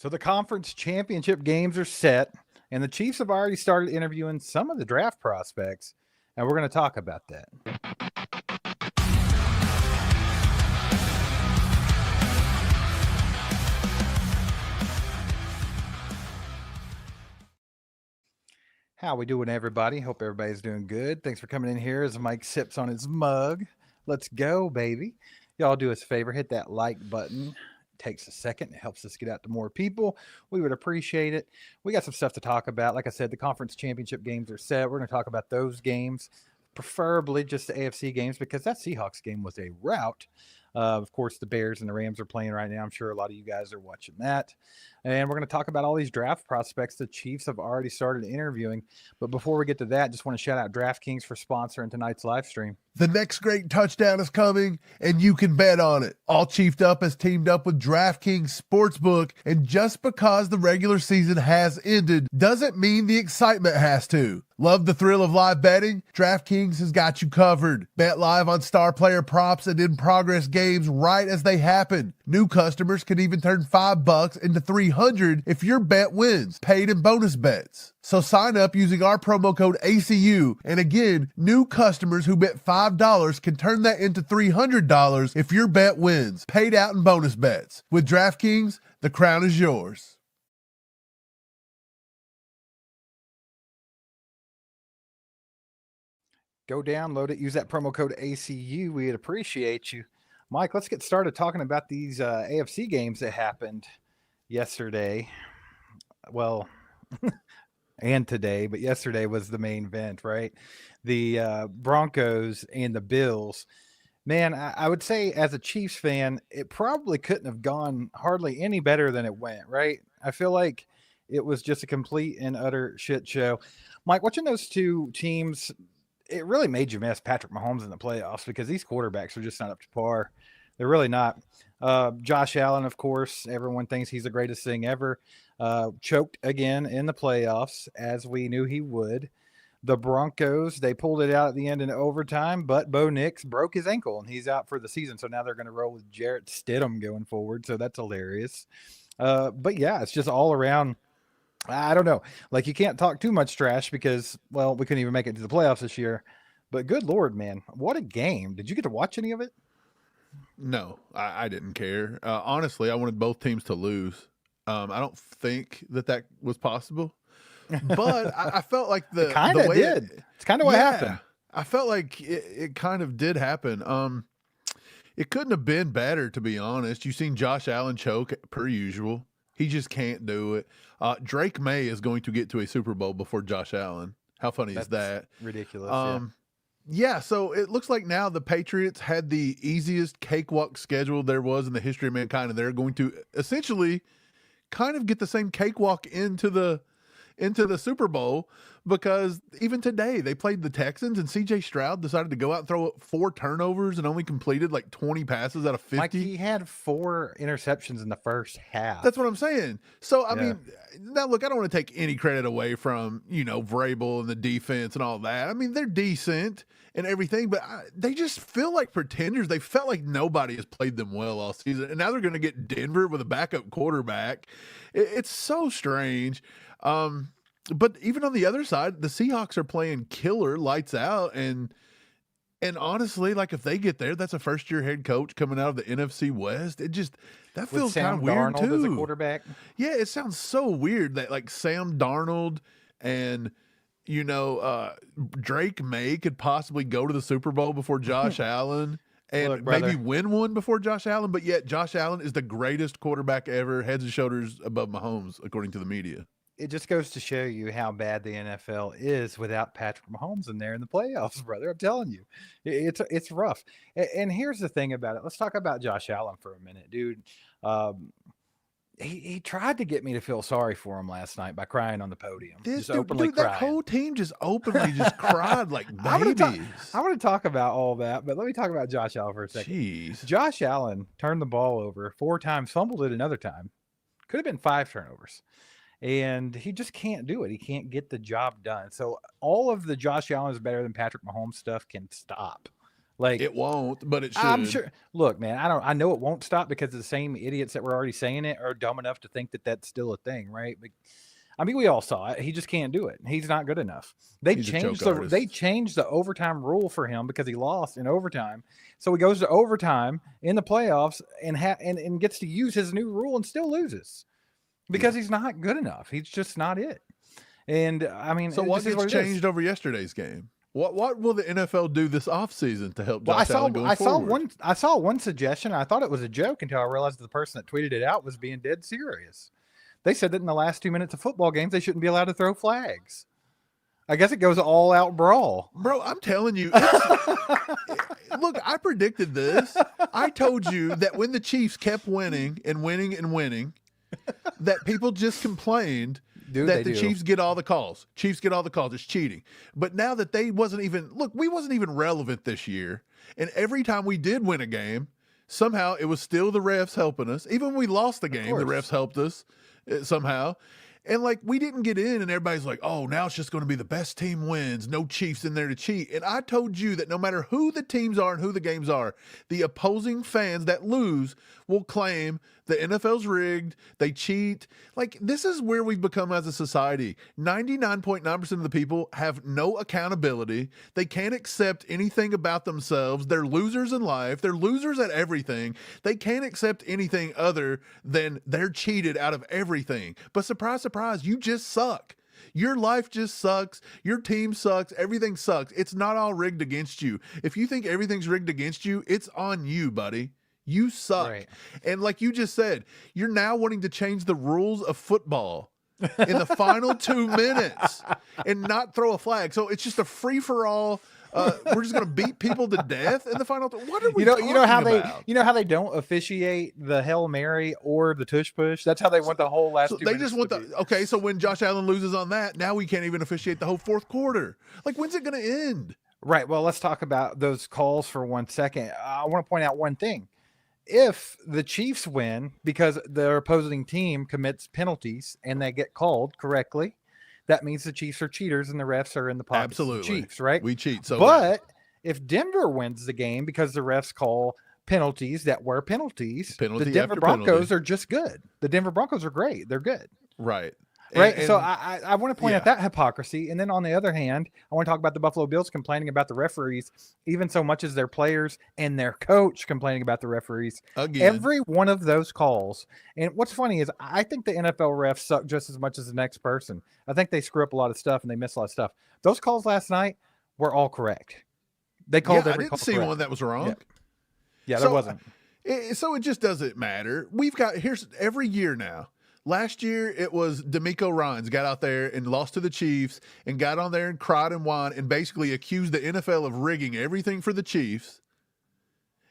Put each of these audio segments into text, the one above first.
So the conference championship games are set, and the Chiefs have already started interviewing some of the draft prospects, and we're going to talk about that. How we doing, everybody? Hope everybody's doing good. Thanks for coming in here as Mike sips on his mug. Let's go, baby. Y'all do us a favor, hit that like button. It takes a second. It helps us get out to more people. We would appreciate it. We got some stuff to talk about. Like I said, the conference championship games are set. We're going to talk about those games, preferably just the AFC games, because that Seahawks game was a rout. Of course, the Bears and the Rams are playing right now. I'm sure a lot of you guys are watching that. And we're going to talk about all these draft prospects the Chiefs have already started interviewing. But before we get to that, just want to shout out DraftKings for sponsoring tonight's live stream. The next great touchdown is coming, and you can bet on it. All Chiefed Up has teamed up with DraftKings Sportsbook, and just because the regular season has ended doesn't mean the excitement has to. Love the thrill of live betting? DraftKings has got you covered. Bet live on star player props and in-progress games right as they happen. New customers can even turn $5 into $300 if your bet wins, paid and bonus bets. So sign up using our promo code ACU, and again, new customers who bet $5 can turn that into $300 if your bet wins, paid out in bonus bets. With DraftKings, the crown is yours. Go download it. Use that promo code ACU. We'd appreciate you. Mike, let's get started talking about these AFC games that happened yesterday. Well, and today, but yesterday was the main event, right? The Broncos and the Bills. Man, I would say as a Chiefs fan, it probably couldn't have gone hardly any better than it went, right? I feel like it was just a complete and utter shit show. Mike, watching those two teams, it really made you miss Patrick Mahomes in the playoffs because these quarterbacks are just not up to par. They're really not. Josh Allen, of course, everyone thinks he's the greatest thing ever. Choked again in the playoffs, as we knew he would. The Broncos, they pulled it out at the end in overtime, but Bo Nix broke his ankle, and he's out for the season. So now they're going to roll with Jarrett Stidham going forward, so that's hilarious. But, yeah, it's just all around. I don't know. Like, you can't talk too much trash because, well, we couldn't even make it to the playoffs this year. But good Lord, man, what a game. Did you get to watch any of it? No, I didn't care. Honestly, I wanted both teams to lose. I don't think that was possible. But I felt like it kind of did. It's kind of what happened. I felt like it kind of did happen. It couldn't have been better, to be honest. You've seen Josh Allen choke per usual. He just can't do it. Drake May is going to get to a Super Bowl before Josh Allen. How funny is that? Ridiculous. Yeah, so it looks like now the Patriots had the easiest cakewalk schedule there was in the history of mankind, and they're going to essentially kind of get the same cakewalk into the Super Bowl, because even today they played the Texans and CJ Stroud decided to go out and throw 4 turnovers and only completed like 20 passes out of 50. Mike, he had 4 interceptions in the first half. That's what I'm saying. So, I mean, now look, I don't want to take any credit away from, Vrabel and the defense and all that. I mean, they're decent and everything, but they just feel like pretenders. They felt like nobody has played them well all season, and now they're going to get Denver with a backup quarterback. It's so strange. But even on the other side, the Seahawks are playing killer, lights out, and honestly, like if they get there, that's a first-year head coach coming out of the NFC West. That feels kind of weird too. As a quarterback. Yeah, it sounds so weird that like Sam Darnold and Drake May could possibly go to the Super Bowl before Josh Allen. And maybe win one before Josh Allen, but yet Josh Allen is the greatest quarterback ever, heads and shoulders above Mahomes, according to the media. It just goes to show you how bad the NFL is without Patrick Mahomes in there in the playoffs, brother. I'm telling you, it's rough. And here's the thing about it. Let's talk about Josh Allen for a minute, dude. He tried to get me to feel sorry for him last night by crying on the podium. That whole team just openly just cried like babies. I want to talk about all that, but let me talk about Josh Allen for a second. Jeez. Josh Allen turned the ball over 4 times, fumbled it another time. Could have been 5 turnovers. And he just can't do it. He can't get the job done. So all of the Josh Allen is better than Patrick Mahomes stuff can stop. Like, It won't, but it should. I'm sure. Look, man, I know it won't stop because the same idiots that were already saying it are dumb enough to think that that's still a thing, right? But, I mean, we all saw it. He just can't do it. He's not good enough. He's a joke artist. They changed the overtime rule for him because he lost in overtime. So he goes to overtime in the playoffs and gets to use his new rule and still loses because he's not good enough. He's just not it. And I mean, so what gets changed over yesterday's game? What will the NFL do this offseason to help Josh Allen going forward? I saw one suggestion. I thought it was a joke until I realized the person that tweeted it out was being dead serious. They said that in the last 2 minutes of football games, they shouldn't be allowed to throw flags. I guess it goes all out brawl. Bro, I'm telling you. Look, I predicted this. I told you that when the Chiefs kept winning and winning and winning, that people just complained that the Chiefs get all the calls. Chiefs get all the calls. It's cheating. But now that we wasn't even relevant this year. And every time we did win a game, somehow it was still the refs helping us. Even when we lost the game, the refs helped us somehow. And like, we didn't get in and everybody's like, oh, now it's just going to be the best team wins. No Chiefs in there to cheat. And I told you that no matter who the teams are and who the games are, the opposing fans that lose will claim the NFL's rigged, they cheat. Like, this is where we've become as a society. 99.9% of the people have no accountability. They can't accept anything about themselves. They're losers in life. They're losers at everything. They can't accept anything other than they're cheated out of everything. But surprise, surprise, you just suck. Your life just sucks. Your team sucks. Everything sucks. It's not all rigged against you. If you think everything's rigged against you, it's on you, buddy. You suck. Right. And like you just said, you're now wanting to change the rules of football in the final 2 minutes and not throw a flag. So it's just a free-for-all. We're just going to beat people to death in the final. What are we talking about? You know how they don't officiate the Hail Mary or the tush push? That's how they want the whole last 2 minutes. They just want okay, so when Josh Allen loses on that, now we can't even officiate the whole fourth quarter. Like, when's it going to end? Right. Well, let's talk about those calls for 1 second. I want to point out one thing. If the Chiefs win because their opposing team commits penalties and they get called correctly, that means the Chiefs are cheaters and the refs are in the pocket. Absolutely. Of the Chiefs, right? We cheat. But if Denver wins the game because the refs call penalties that were penalties, the Denver Broncos are just good. The Denver Broncos are great. They're good. Right. Right. So I want to point out that hypocrisy. And then on the other hand, I want to talk about the Buffalo Bills complaining about the referees, even so much as their players and their coach complaining about the referees. Again. Every one of those calls. And what's funny is I think the NFL refs suck just as much as the next person. I think they screw up a lot of stuff and they miss a lot of stuff. Those calls last night were all correct. They called every call I didn't see correct. one that was wrong. Yeah, there wasn't. So it just doesn't matter. Here's every year now. Last year, it was D'Amico Ryans got out there and lost to the Chiefs and got on there and cried and whined and basically accused the NFL of rigging everything for the Chiefs.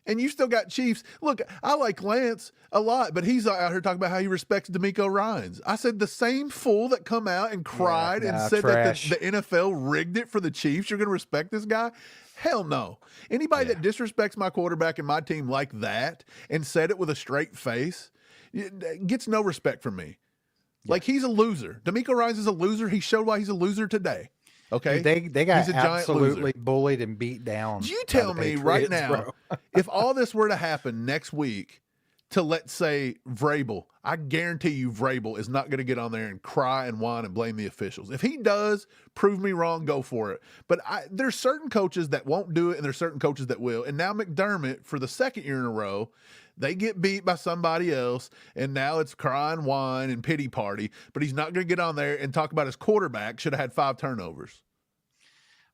And you still got Chiefs. Look, I like Lance a lot, but he's out here talking about how he respects D'Amico Ryans. I said the same fool that come out and cried and said trash. That the NFL rigged it for the Chiefs, you're going to respect this guy? Hell no. Anybody that disrespects my quarterback and my team like that and said it with a straight face gets no respect from me. Like, he's a loser. D'Amico Ryans is a loser. He showed why he's a loser today. Okay, they got absolutely bullied and beat down. You tell me right now, if all this were to happen next week to, let's say, Vrabel, I guarantee you Vrabel is not going to get on there and cry and whine and blame the officials. If he does, prove me wrong, go for it. But there's certain coaches that won't do it, and there's certain coaches that will. And now McDermott, for the second year in a row, they get beat by somebody else, and now it's cry and whine and pity party. But he's not going to get on there and talk about his quarterback should have had 5 turnovers.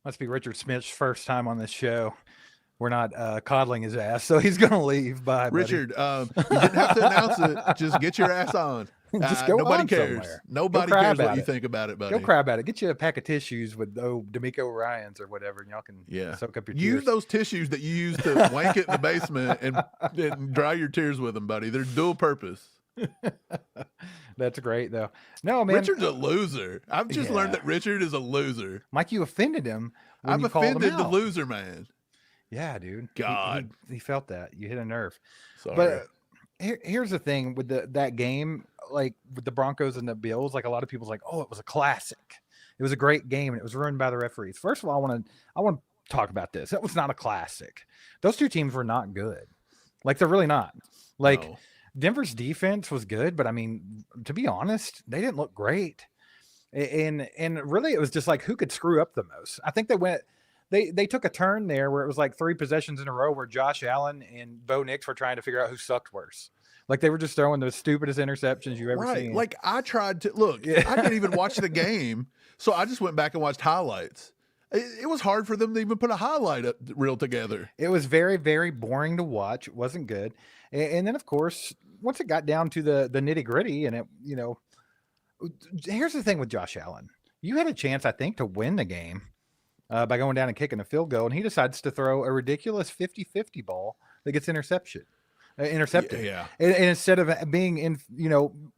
Must be Richard Smith's first time on this show. We're not coddling his ass, so he's going to leave. Bye, Richard. You didn't have to announce it. Just get your ass on. Just go nobody on cares. Somewhere. Nobody cares what you think about it, buddy. Go cry about it. Get you a pack of tissues with D'Amico Ryans or whatever, and y'all can soak up your tears. Use those tissues that you use to wank it in the basement and dry your tears with them, buddy. They're dual purpose. That's great, though. No, man. Richard's a loser. I've just learned that Richard is a loser. Mike, you offended him. I've offended the loser, man. Yeah, dude. God. He felt that. You hit a nerve. Sorry. But here's the thing with that game, like with the Broncos and the Bills, like a lot of people's like, oh, it was a classic. It was a great game and it was ruined by the referees. First of all, I want to talk about this. That was not a classic. Those two teams were not good. Like, they're really not. Like, No. Denver's defense was good, but I mean, to be honest, they didn't look great. And really, it was just like, who could screw up the most? I think they took a turn there where it was like 3 possessions in a row where Josh Allen and Bo Nix were trying to figure out who sucked worse. Like, they were just throwing the stupidest interceptions you've ever seen. Like, I tried to look. Yeah. I didn't even watch the game, so I just went back and watched highlights. It was hard for them to even put a highlight reel together. It was very, very boring to watch. It wasn't good. And then, of course, once it got down to the nitty gritty, and it, here's the thing with Josh Allen. You had a chance, I think, to win the game by going down and kicking a field goal, and he decides to throw a ridiculous 50-50 ball that gets intercepted. Yeah. And instead of being in,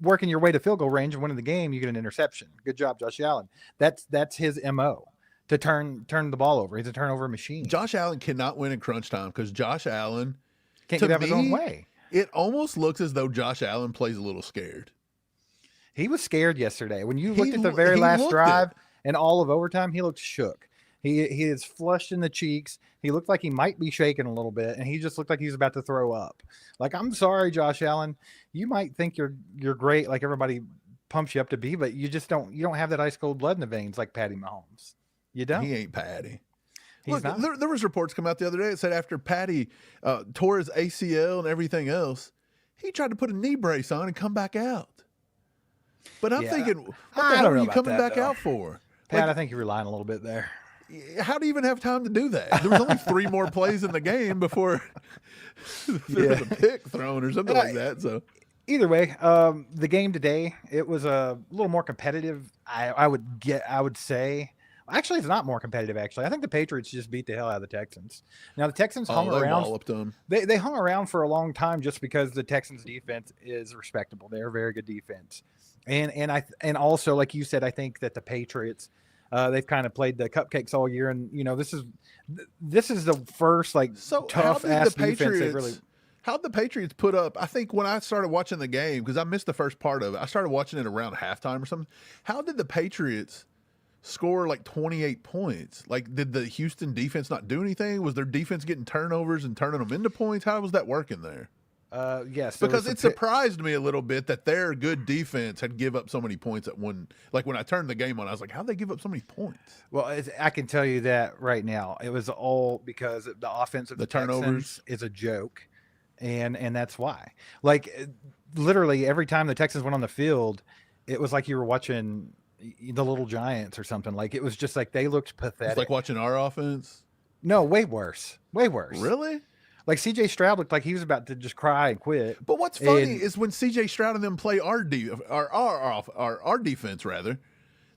working your way to field goal range and winning the game, you get an interception. Good job, Josh Allen. That's his MO, to turn the ball over. He's a turnover machine. Josh Allen cannot win in crunch time because Josh Allen Can't get out of his own way. It almost looks as though Josh Allen plays a little scared. He was scared yesterday. When you looked at the very last drive and all of overtime, he looked shook. He is flushed in the cheeks. He looked like he might be shaking a little bit, and he just looked like he's about to throw up. Like, I'm sorry, Josh Allen. You might think you're great, like everybody pumps you up to be, but you don't have that ice cold blood in the veins like Patty Mahomes. You don't. He ain't Patty. He's Look, not. there was reports come out the other day that said after Patty tore his ACL and everything else, he tried to put a knee brace on and come back out. But I'm thinking, what the hell are you coming back out for? Pat, I think you're relying a little bit there. How do you even have time to do that? There was only 3 more plays in the game before there was a pick thrown or something like that. So either way, the game today, it was a little more competitive. I would say. Actually, it's not more competitive, actually. I think the Patriots just beat the hell out of the Texans. Now, the Texans hung around. Walloped them. They hung around for a long time just because the Texans' defense is respectable. They're a very good defense. And also, like you said, I think that the Patriots, they've kind of played the cupcakes all year. And, this is the first, tough-ass defense they've really... How'd the Patriots put up? I think when I started watching the game, because I missed the first part of it, I started watching it around halftime or something. How did the Patriots score like 28 points? Like, did the Houston defense not do anything? Was their defense getting turnovers and turning them into points? How was that working there? Yes, because it surprised me a little bit that their good defense had give up so many points at one. Like, when I turned the game on, I was like, how'd they give up so many points? Well, I can tell you that right now. It was all because the offense of the Texans turnovers is a joke, and that's why. Like, literally every time the Texans went on the field, it was like you were watching the Little Giants or something. Like, it was just like they looked pathetic. It's like watching our offense. No, way worse. Way worse. Really? Like, C.J. Stroud looked like he was about to just cry and quit. But what's funny is when C.J. Stroud and them play our defense, rather,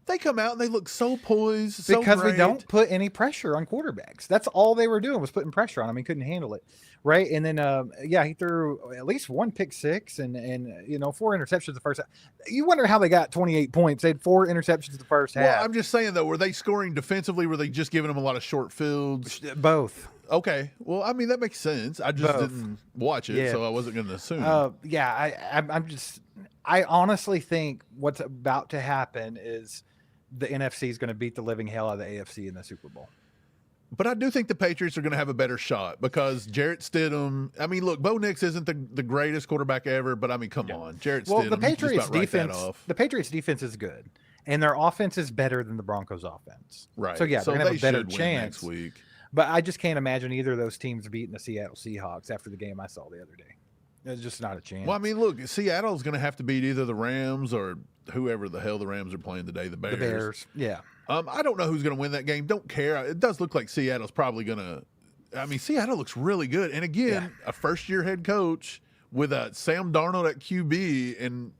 they come out and they look so poised, because we don't put any pressure on quarterbacks. That's all they were doing, was putting pressure on him. He couldn't handle it, right? And then, he threw at least 1 pick six and 4 interceptions the first half. You wonder how they got 28 points. They had 4 interceptions the first half. Well, I'm just saying, though, were they scoring defensively? Were they just giving them a lot of short fields? Both. Okay. Well, I mean, that makes sense. I just didn't watch it, so I wasn't going to assume. I honestly think what's about to happen is the NFC is going to beat the living hell out of the AFC in the Super Bowl. But I do think the Patriots are going to have a better shot because Jarrett Stidham. I mean, look, Bo Nix isn't the greatest quarterback ever, but I mean, come on, Jarrett Stidham. The Patriots defense is good, and their offense is better than the Broncos' offense. Right. So they're going to have a better chance next week. But I just can't imagine either of those teams beating the Seattle Seahawks after the game I saw the other day. It's just not a chance. Well, I mean, look, Seattle's going to have to beat either the Rams or whoever the hell the Rams are playing today, the Bears. The Bears, yeah. I don't know who's going to win that game. Don't care. It does look like Seattle's probably going to – I mean, Seattle looks really good. And, again, a first-year head coach with a Sam Darnold at QB, and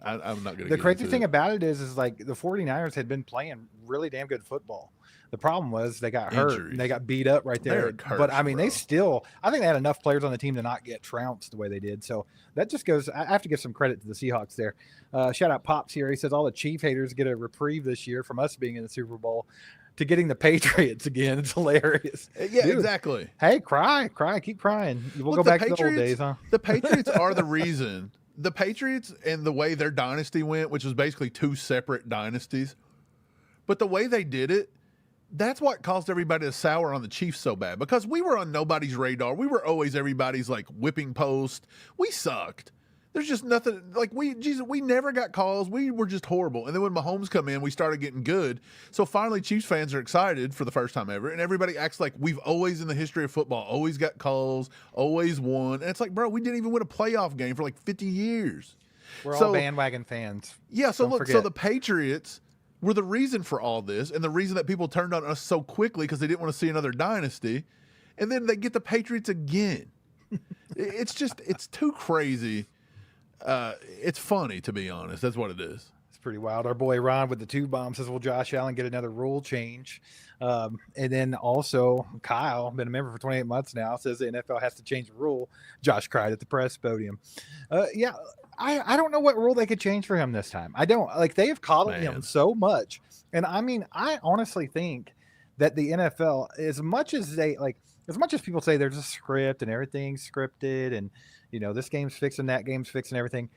I'm not going to The crazy thing about it is like the 49ers had been playing really damn good football. The problem was they got hurt and they got beat up right there. But I mean, I think they had enough players on the team to not get trounced the way they did. So that just goes, I have to give some credit to the Seahawks there. Shout out Pops here. He says all the Chief haters get a reprieve this year from us being in the Super Bowl to getting the Patriots again. It's hilarious. Yeah, dude, exactly. Hey, cry, keep crying. We'll go back to the old days, huh? The Patriots are the reason. The Patriots and the way their dynasty went, which was basically 2 separate dynasties, but the way they did it, that's what caused everybody to sour on the Chiefs so bad, because we were on nobody's radar. We were always everybody's like whipping post. We sucked. There's just nothing like we never got calls. We were just horrible. And then when Mahomes come in, we started getting good. So finally, Chiefs fans are excited for the first time ever, and everybody acts like we've always in the history of football always got calls, always won. And it's like, bro, we didn't even win a playoff game for like 50 years. We're all bandwagon fans. Yeah. So Don't look, forget. so the Patriots were the reason for all this, and the reason that people turned on us so quickly because they didn't want to see another dynasty, and then they get the Patriots again. It's too crazy. It's funny, to be honest. That's what it is. It's pretty wild. Our boy Ron with the 2 bombs says, will Josh Allen get another rule change? And then also Kyle, been a member for 28 months now, says the NFL has to change the rule. Josh cried at the press podium. Yeah, I don't know what rule they could change for him this time. I don't. Like, they have coddled him so much. And I mean, I honestly think that the NFL, as much as people say there's a script and everything's scripted and, you know, this game's fixing, that game's fixing everything.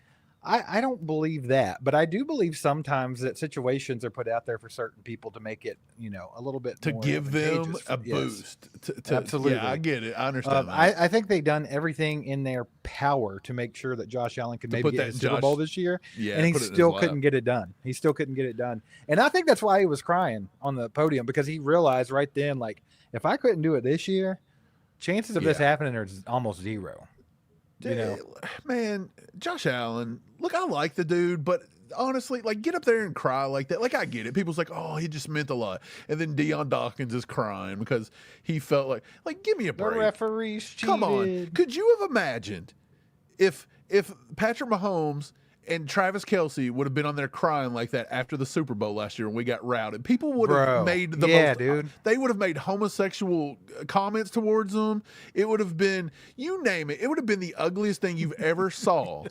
I don't believe that, but I do believe sometimes that situations are put out there for certain people to make it, you know, a little bit to more give them a yes. boost. Absolutely. Yeah, I get it. I understand that. I think they've done everything in their power to make sure that Josh Allen could maybe get a Super Bowl this year, and he still couldn't get it done. He still couldn't get it done. And I think that's why he was crying on the podium, because he realized right then, like, if I couldn't do it this year, chances of this happening are almost zero. You know, man, Josh Allen, look, I like the dude, but honestly, like, get up there and cry like that. Like, I get it. People's like, oh, he just meant a lot. And then Deion Dawkins is crying because he felt like, give me a break. The referees cheated. Come on. Could you have imagined if Patrick Mahomes and Travis Kelce would have been on there crying like that after the Super Bowl last year when we got routed? People would have made the most. Dude. They would have made homosexual comments towards them. It would have been, you name it. It would have been the ugliest thing you've ever saw.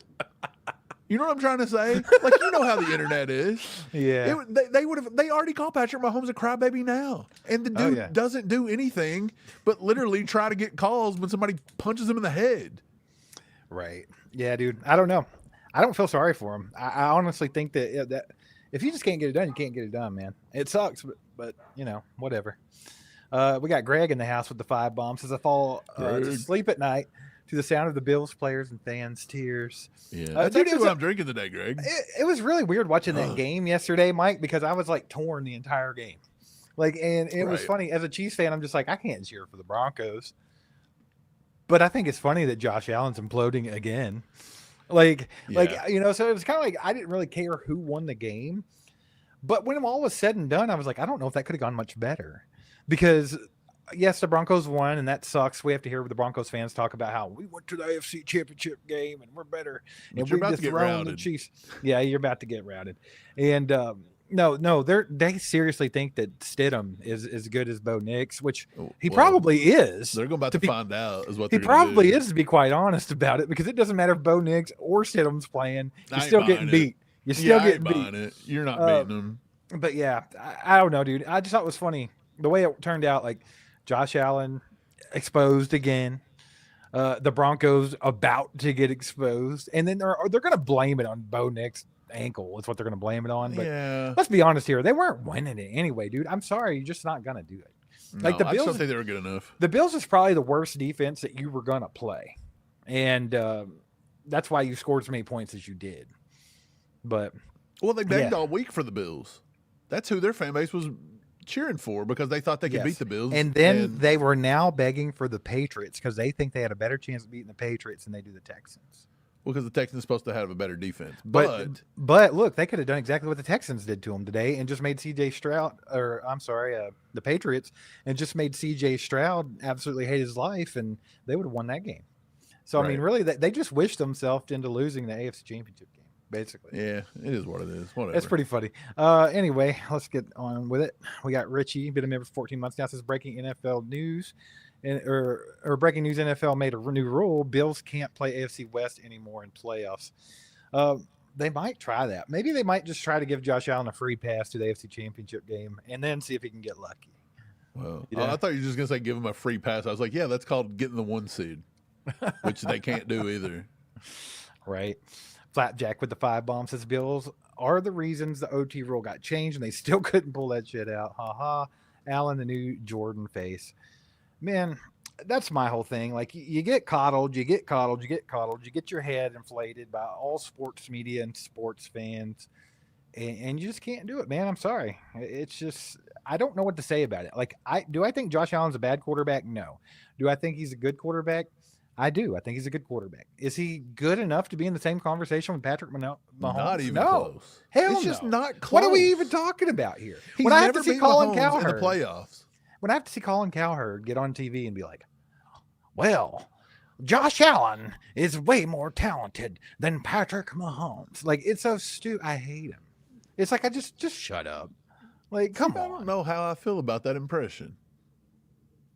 You know what I'm trying to say? Like, you know how the internet is. Yeah. They already call Patrick Mahomes a crybaby now. And the dude doesn't do anything but literally try to get calls when somebody punches him in the head. Right. Yeah, dude. I don't know. I don't feel sorry for him. I honestly think that if you just can't get it done, you can't get it done, man. It sucks, but you know, whatever. We got Greg in the house with the 5 bombs. As I fall to sleep at night to the sound of the Bills players and fans' tears. Yeah, that's actually what I'm drinking today, Greg. It was really weird watching that game yesterday, Mike, because I was like torn the entire game. Like, and it was funny. As a Chiefs fan, I'm just like, I can't cheer for the Broncos. But I think it's funny that Josh Allen's imploding again. Like, you know, so it was kind of like I didn't really care who won the game. But when all was said and done, I was like, I don't know if that could have gone much better. Because, yes, the Broncos won, and that sucks. We have to hear the Broncos fans talk about how we went to the AFC Championship game, and we're better. But you're about to get routed. The Chiefs. Yeah, you're about to get routed. And, no, they seriously think that Stidham is as good as Bo Nix, which he probably is. They're about to find out is what he probably is, to be quite honest about it, because it doesn't matter if Bo Nix or Stidham's playing. You're still getting beat. You're still getting beat. You're not beating them. But yeah, I don't know, dude. I just thought it was funny the way it turned out. Like, Josh Allen exposed again. The Broncos about to get exposed, and then they're going to blame it on Bo Nix. Ankle is what they're going to blame it on. But let's be honest here, they weren't winning it anyway, dude. I'm sorry, you're just not going to do it. Like, the Bills, I still think they were good enough. The Bills is probably the worst defense that you were going to play, and that's why you scored as many points as you did. But they begged all week for the Bills. That's who their fan base was cheering for, because they thought they could beat the Bills. And then they were now begging for the Patriots because they think they had a better chance of beating the Patriots than they do the Texans. Well, because the Texans are supposed to have a better defense. But look, they could have done exactly what the Texans did to them today and just made the Patriots, and just made C.J. Stroud absolutely hate his life, and they would have won that game. So, I mean, really, they just wished themselves into losing the AFC Championship game, basically. Yeah, it is what it is. Whatever. It's pretty funny. Anyway, let's get on with it. We got Richie, been a member for 14 months now, says breaking NFL news. Or breaking news, NFL made a new rule. Bills can't play AFC West anymore in playoffs. They might try that. Maybe they might just try to give Josh Allen a free pass to the AFC Championship game and then see if he can get lucky. Well, I thought you were just going to say give him a free pass. I was like, yeah, that's called getting the 1 seed, which they can't do either. Right. Flapjack with the 5 bombs says Bills are the reasons the OT rule got changed, and they still couldn't pull that shit out. Ha ha. Allen, the new Jordan face. Man, that's my whole thing. Like you get coddled, you get coddled, you get coddled, you get your head inflated by all sports media and sports fans, and you just can't do it, man. I'm sorry. It's just I don't know what to say about it. Like I think Josh Allen's a bad quarterback? No. Do I think he's a good quarterback? I do. I think he's a good quarterback. Is he good enough to be in the same conversation with Patrick Mahomes? Not even no. close. Hell it's just no. not close. What are we even talking about here? He's when I have never to see beat Colin Mahomes Cowherd in the playoffs. When I have to see Colin Cowherd get on TV and be like, well, Josh Allen is way more talented than Patrick Mahomes. Like, it's so stupid. I hate him. It's like, I just shut up. Like, come on. I don't know how I feel about that impression.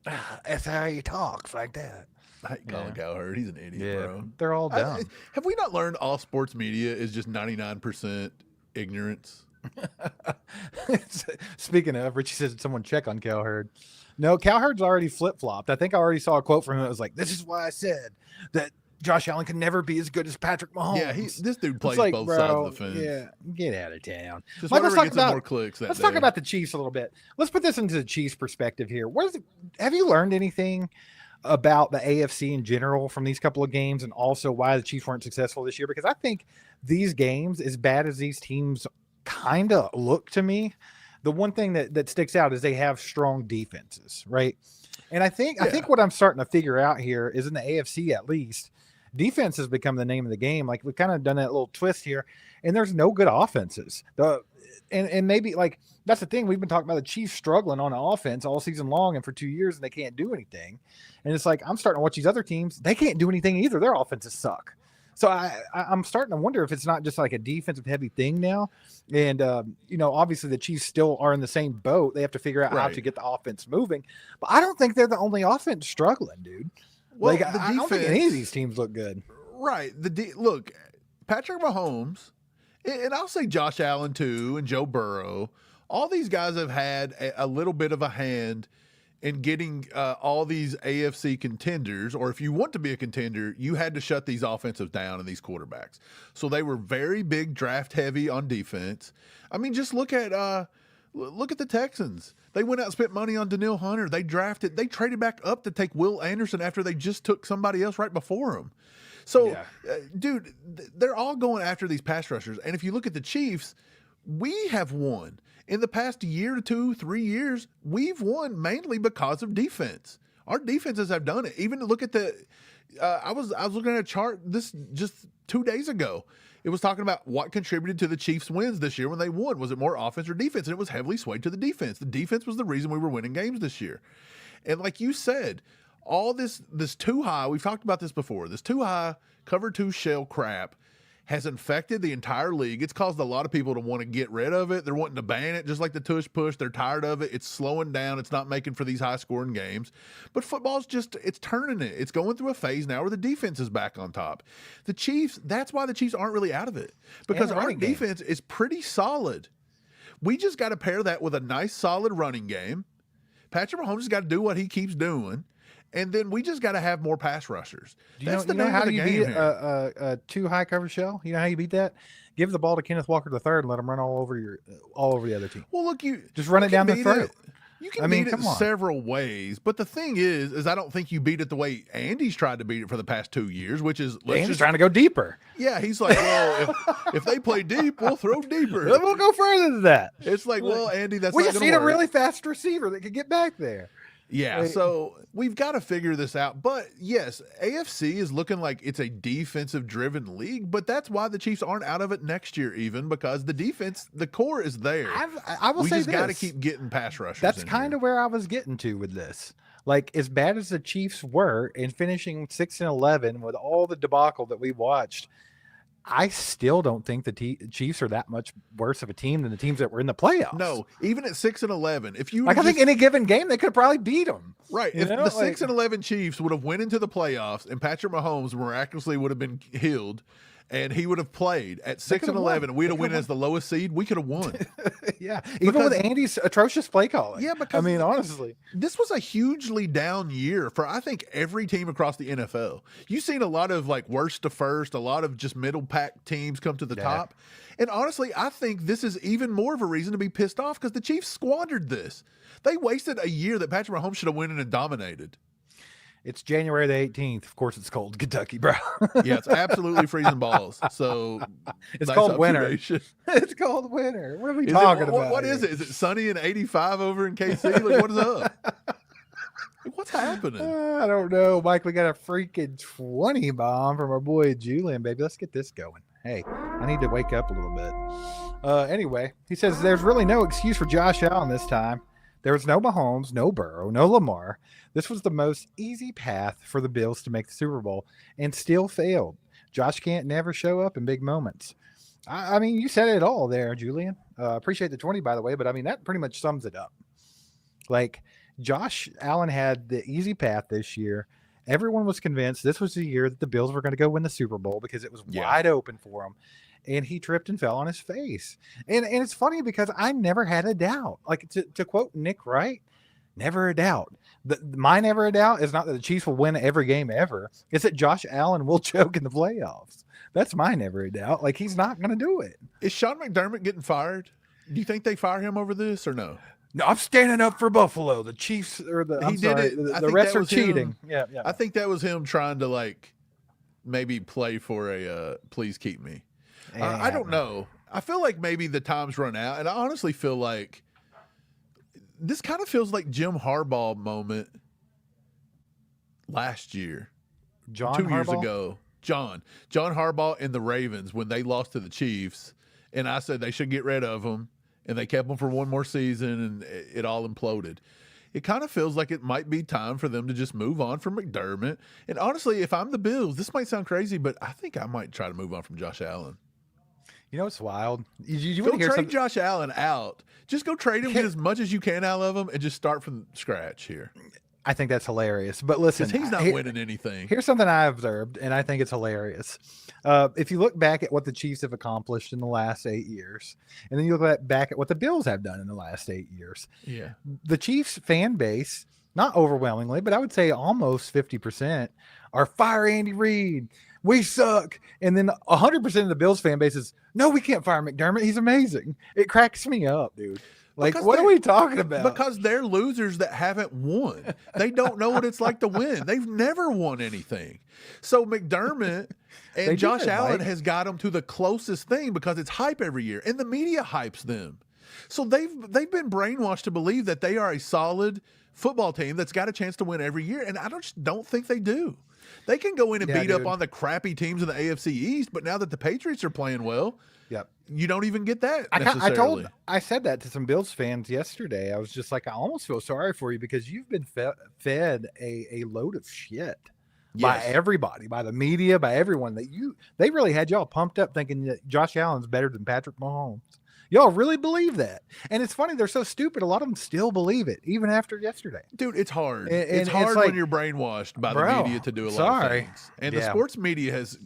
That's how he talks like that. I hate Colin Cowherd. He's an idiot, bro. They're all dumb. Have we not learned all sports media is just 99% ignorance? Speaking of, Richie says someone check on Cowherd. No, Cowherd's already flip-flopped. I think I already saw a quote from him that was like, this is why I said that Josh Allen can never be as good as Patrick Mahomes. Yeah, this dude plays like, both bro, sides of the fence. Yeah, get out of town. Just Mike, whatever gets more clicks that let's day. talk about the Chiefs a little bit. Let's put this into the Chiefs' perspective here. Have you learned anything about the AFC in general from these couple of games, and also why the Chiefs weren't successful this year? Because I think these games, as bad as these teams kind of look to me, the one thing that sticks out is they have strong defenses, right? And I think what I'm starting to figure out here is in the AFC, at least, defense has become the name of the game. Like, we've kind of done that little twist here, and there's no good offenses. And maybe, like, that's the thing. We've been talking about the Chiefs struggling on offense all season long and for 2 years, and they can't do anything. And it's like, I'm starting to watch these other teams. They can't do anything either. Their offenses suck. So I'm starting to wonder if it's not just like a defensive heavy thing now. And, obviously the Chiefs still are in the same boat. They have to figure out how to get the offense moving. But I don't think they're the only offense struggling, dude. Well, like, the defense, I don't think any of these teams look good. Right. Look, Patrick Mahomes, and I'll say Josh Allen too, and Joe Burrow, all these guys have had a little bit of a hand in getting all these AFC contenders, or if you want to be a contender, you had to shut these offensives down and these quarterbacks. So they were very big draft heavy on defense. I mean, just look at the Texans. They went out and spent money on Danielle Hunter. They traded back up to take Will Anderson after they just took somebody else right before him. So, dude, they're all going after these pass rushers. And if you look at the Chiefs, we have won. In the past year to 2, 3 years, we've won mainly because of defense. Our defenses have done it. Even look at I was looking at a chart this just 2 days ago. It was talking about what contributed to the Chiefs' wins this year when they won. Was it more offense or defense? And it was heavily swayed to the defense. The defense was the reason we were winning games this year. And like you said, all this too high, we've talked about this before, this too high cover 2 shell crap has infected the entire league. It's caused a lot of people to want to get rid of it. They're wanting to ban it, just like the tush push. They're tired of it. It's slowing down. It's not making for these high-scoring games. But football's it's turning it. It's going through a phase now where the defense is back on top. The Chiefs, that's why the Chiefs aren't really out of it, because our defense is pretty solid. We just got to pair that with a nice, solid running game. Patrick Mahomes has got to do what he keeps doing. And then we just got to have more pass rushers. That's the name of the game here. You know how you beat a 2 high cover shell? You know how you beat that? Give the ball to Kenneth Walker III and let him run all over the other team. Well, look, just run it down the throat. You can beat it several ways, but the thing is I don't think you beat it the way Andy's tried to beat it for the past 2 years, which is Andy's trying to go deeper. Yeah, he's like, well, if they play deep, we'll throw deeper. We'll go further than that. It's like, well, Andy, that's we not just going to work. need a really fast receiver that can get back there. Yeah, so we've got to figure this out. But yes, AFC is looking like it's a defensive-driven league, but that's why the Chiefs aren't out of it next year even, because the defense, the core is there. I will say this. We just got to keep getting pass rushers. That's kind of where I was getting to with this. Like, as bad as the Chiefs were in finishing 6-11 with all the debacle that we watched, I still don't think the Chiefs are that much worse of a team than the teams that were in the playoffs. No, even at 6-11, if you I think any given game they could probably beat them. Right, if the 6-11 Chiefs would have went into the playoffs and Patrick Mahomes miraculously would have been healed, and he would have played at 6-11, we'd have won as the lowest seed, we could have won. Yeah, even with Andy's atrocious play calling. Yeah, because I mean, honestly, this was a hugely down year for I think every team across the NFL. You've seen a lot of like worst to first, a lot of just middle pack teams come to the top. And honestly, I think this is even more of a reason to be pissed off because the Chiefs squandered this. They wasted a year that Patrick Mahomes should have won and dominated. it's January the 18th. Of course, it's cold in Kentucky, bro. Yeah, it's absolutely freezing balls. So it's nice called winter. observation. It's called winter. What are we Is talking it, about? what is it? Is it sunny and 85 over in KC? Like, what is up? What's happening? I don't know, Mike. We got a freaking 20 bomb from our boy Julian, baby. Let's get this going. Hey, I need to wake up a little bit. Anyway, he says there's really no excuse for Josh Allen this time. There was no Mahomes, no Burrow, no Lamar. This was the most easy path for the Bills to make the Super Bowl and still failed. Josh can't never show up in big moments. I mean, you said it all there, Julian. Appreciate the 20, by the way, but I mean, that pretty much sums it up. Like, Josh Allen had the easy path this year. Everyone was convinced this was the year that the Bills were going to go win the Super Bowl because it was wide open for him. And he tripped and fell on his face. And it's funny because I never had a doubt. Like, to quote Nick Wright, never a doubt. My never a doubt is not that the Chiefs will win every game ever. It's that Josh Allen will choke in the playoffs. That's my never a doubt. Like, he's not going to do it. Is Sean McDermott getting fired? Do you think they fire him over this or no? No, I'm standing up for Buffalo. The Chiefs or the the refs are cheating. Yeah. I think that was him trying to like maybe play for a please keep me. I don't know. I feel like maybe the time's run out, and I honestly feel like this kind of feels like Jim Harbaugh moment last year, 2 years ago. John Harbaugh and the Ravens when they lost to the Chiefs, and I said they should get rid of him. And they kept him for one more season, and it all imploded. It kind of feels like it might be time for them to just move on from McDermott. And honestly, if I'm the Bills, this might sound crazy, but I think I might try to move on from Josh Allen. You know, it's wild. You go want to hear trade something? Josh Allen out. Just go trade him, get as much as you can out of him, and just start from scratch here. I think that's hilarious. But listen, he's not winning anything. Here's something I observed, and I think it's hilarious. If you look back at what the Chiefs have accomplished in the last 8 years, and then you look back at what the Bills have done in the last 8 years, the Chiefs fan base, not overwhelmingly, but I would say almost 50%, are fire Andy Reid. We suck. And then 100% of the Bills fan base is, no, we can't fire McDermott. He's amazing. It cracks me up, dude. Like, what are we talking about? Because they're losers that haven't won. They don't know what it's like to win. They've never won anything. So McDermott and Josh Allen has got them to the closest thing because it's hype every year, and the media hypes them. So they've been brainwashed to believe that they are a solid football team that's got a chance to win every year, and I just don't think they do. They can go in and beat up on the crappy teams in the AFC East, but now that the Patriots are playing well, you don't even get that necessarily. I said that to some Bills fans yesterday. I was just like, I almost feel sorry for you because you've been fed a load of shit by everybody, by the media, by everyone. They really had y'all pumped up thinking that Josh Allen's better than Patrick Mahomes. Y'all really believe that. And it's funny, they're so stupid. A lot of them still believe it, even after yesterday. Dude, it's hard. It's hard when you're brainwashed by the media to do a lot of things. And the sports media has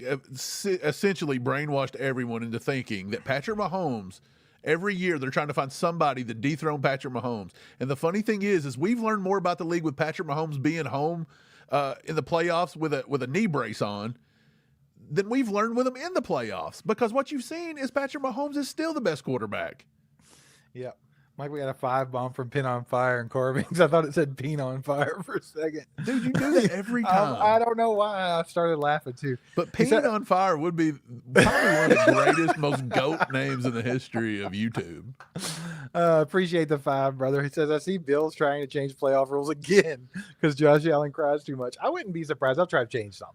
essentially brainwashed everyone into thinking that Patrick Mahomes, every year they're trying to find somebody to dethrone Patrick Mahomes. And the funny thing is we've learned more about the league with Patrick Mahomes being home in the playoffs with a knee brace on than we've learned with him in the playoffs, because what you've seen is Patrick Mahomes is still the best quarterback. Yeah. Mike, we got a 5 bomb from Pin on Fire and Corbings. I thought it said Pin on Fire for a second. Dude, you do that every time. I don't know why. I started laughing too. But Pin on Fire would be probably one of the greatest, most GOAT names in the history of YouTube. Appreciate the 5, brother. He says, I see Bills trying to change playoff rules again because Josh Allen cries too much. I wouldn't be surprised. I'll try to change something.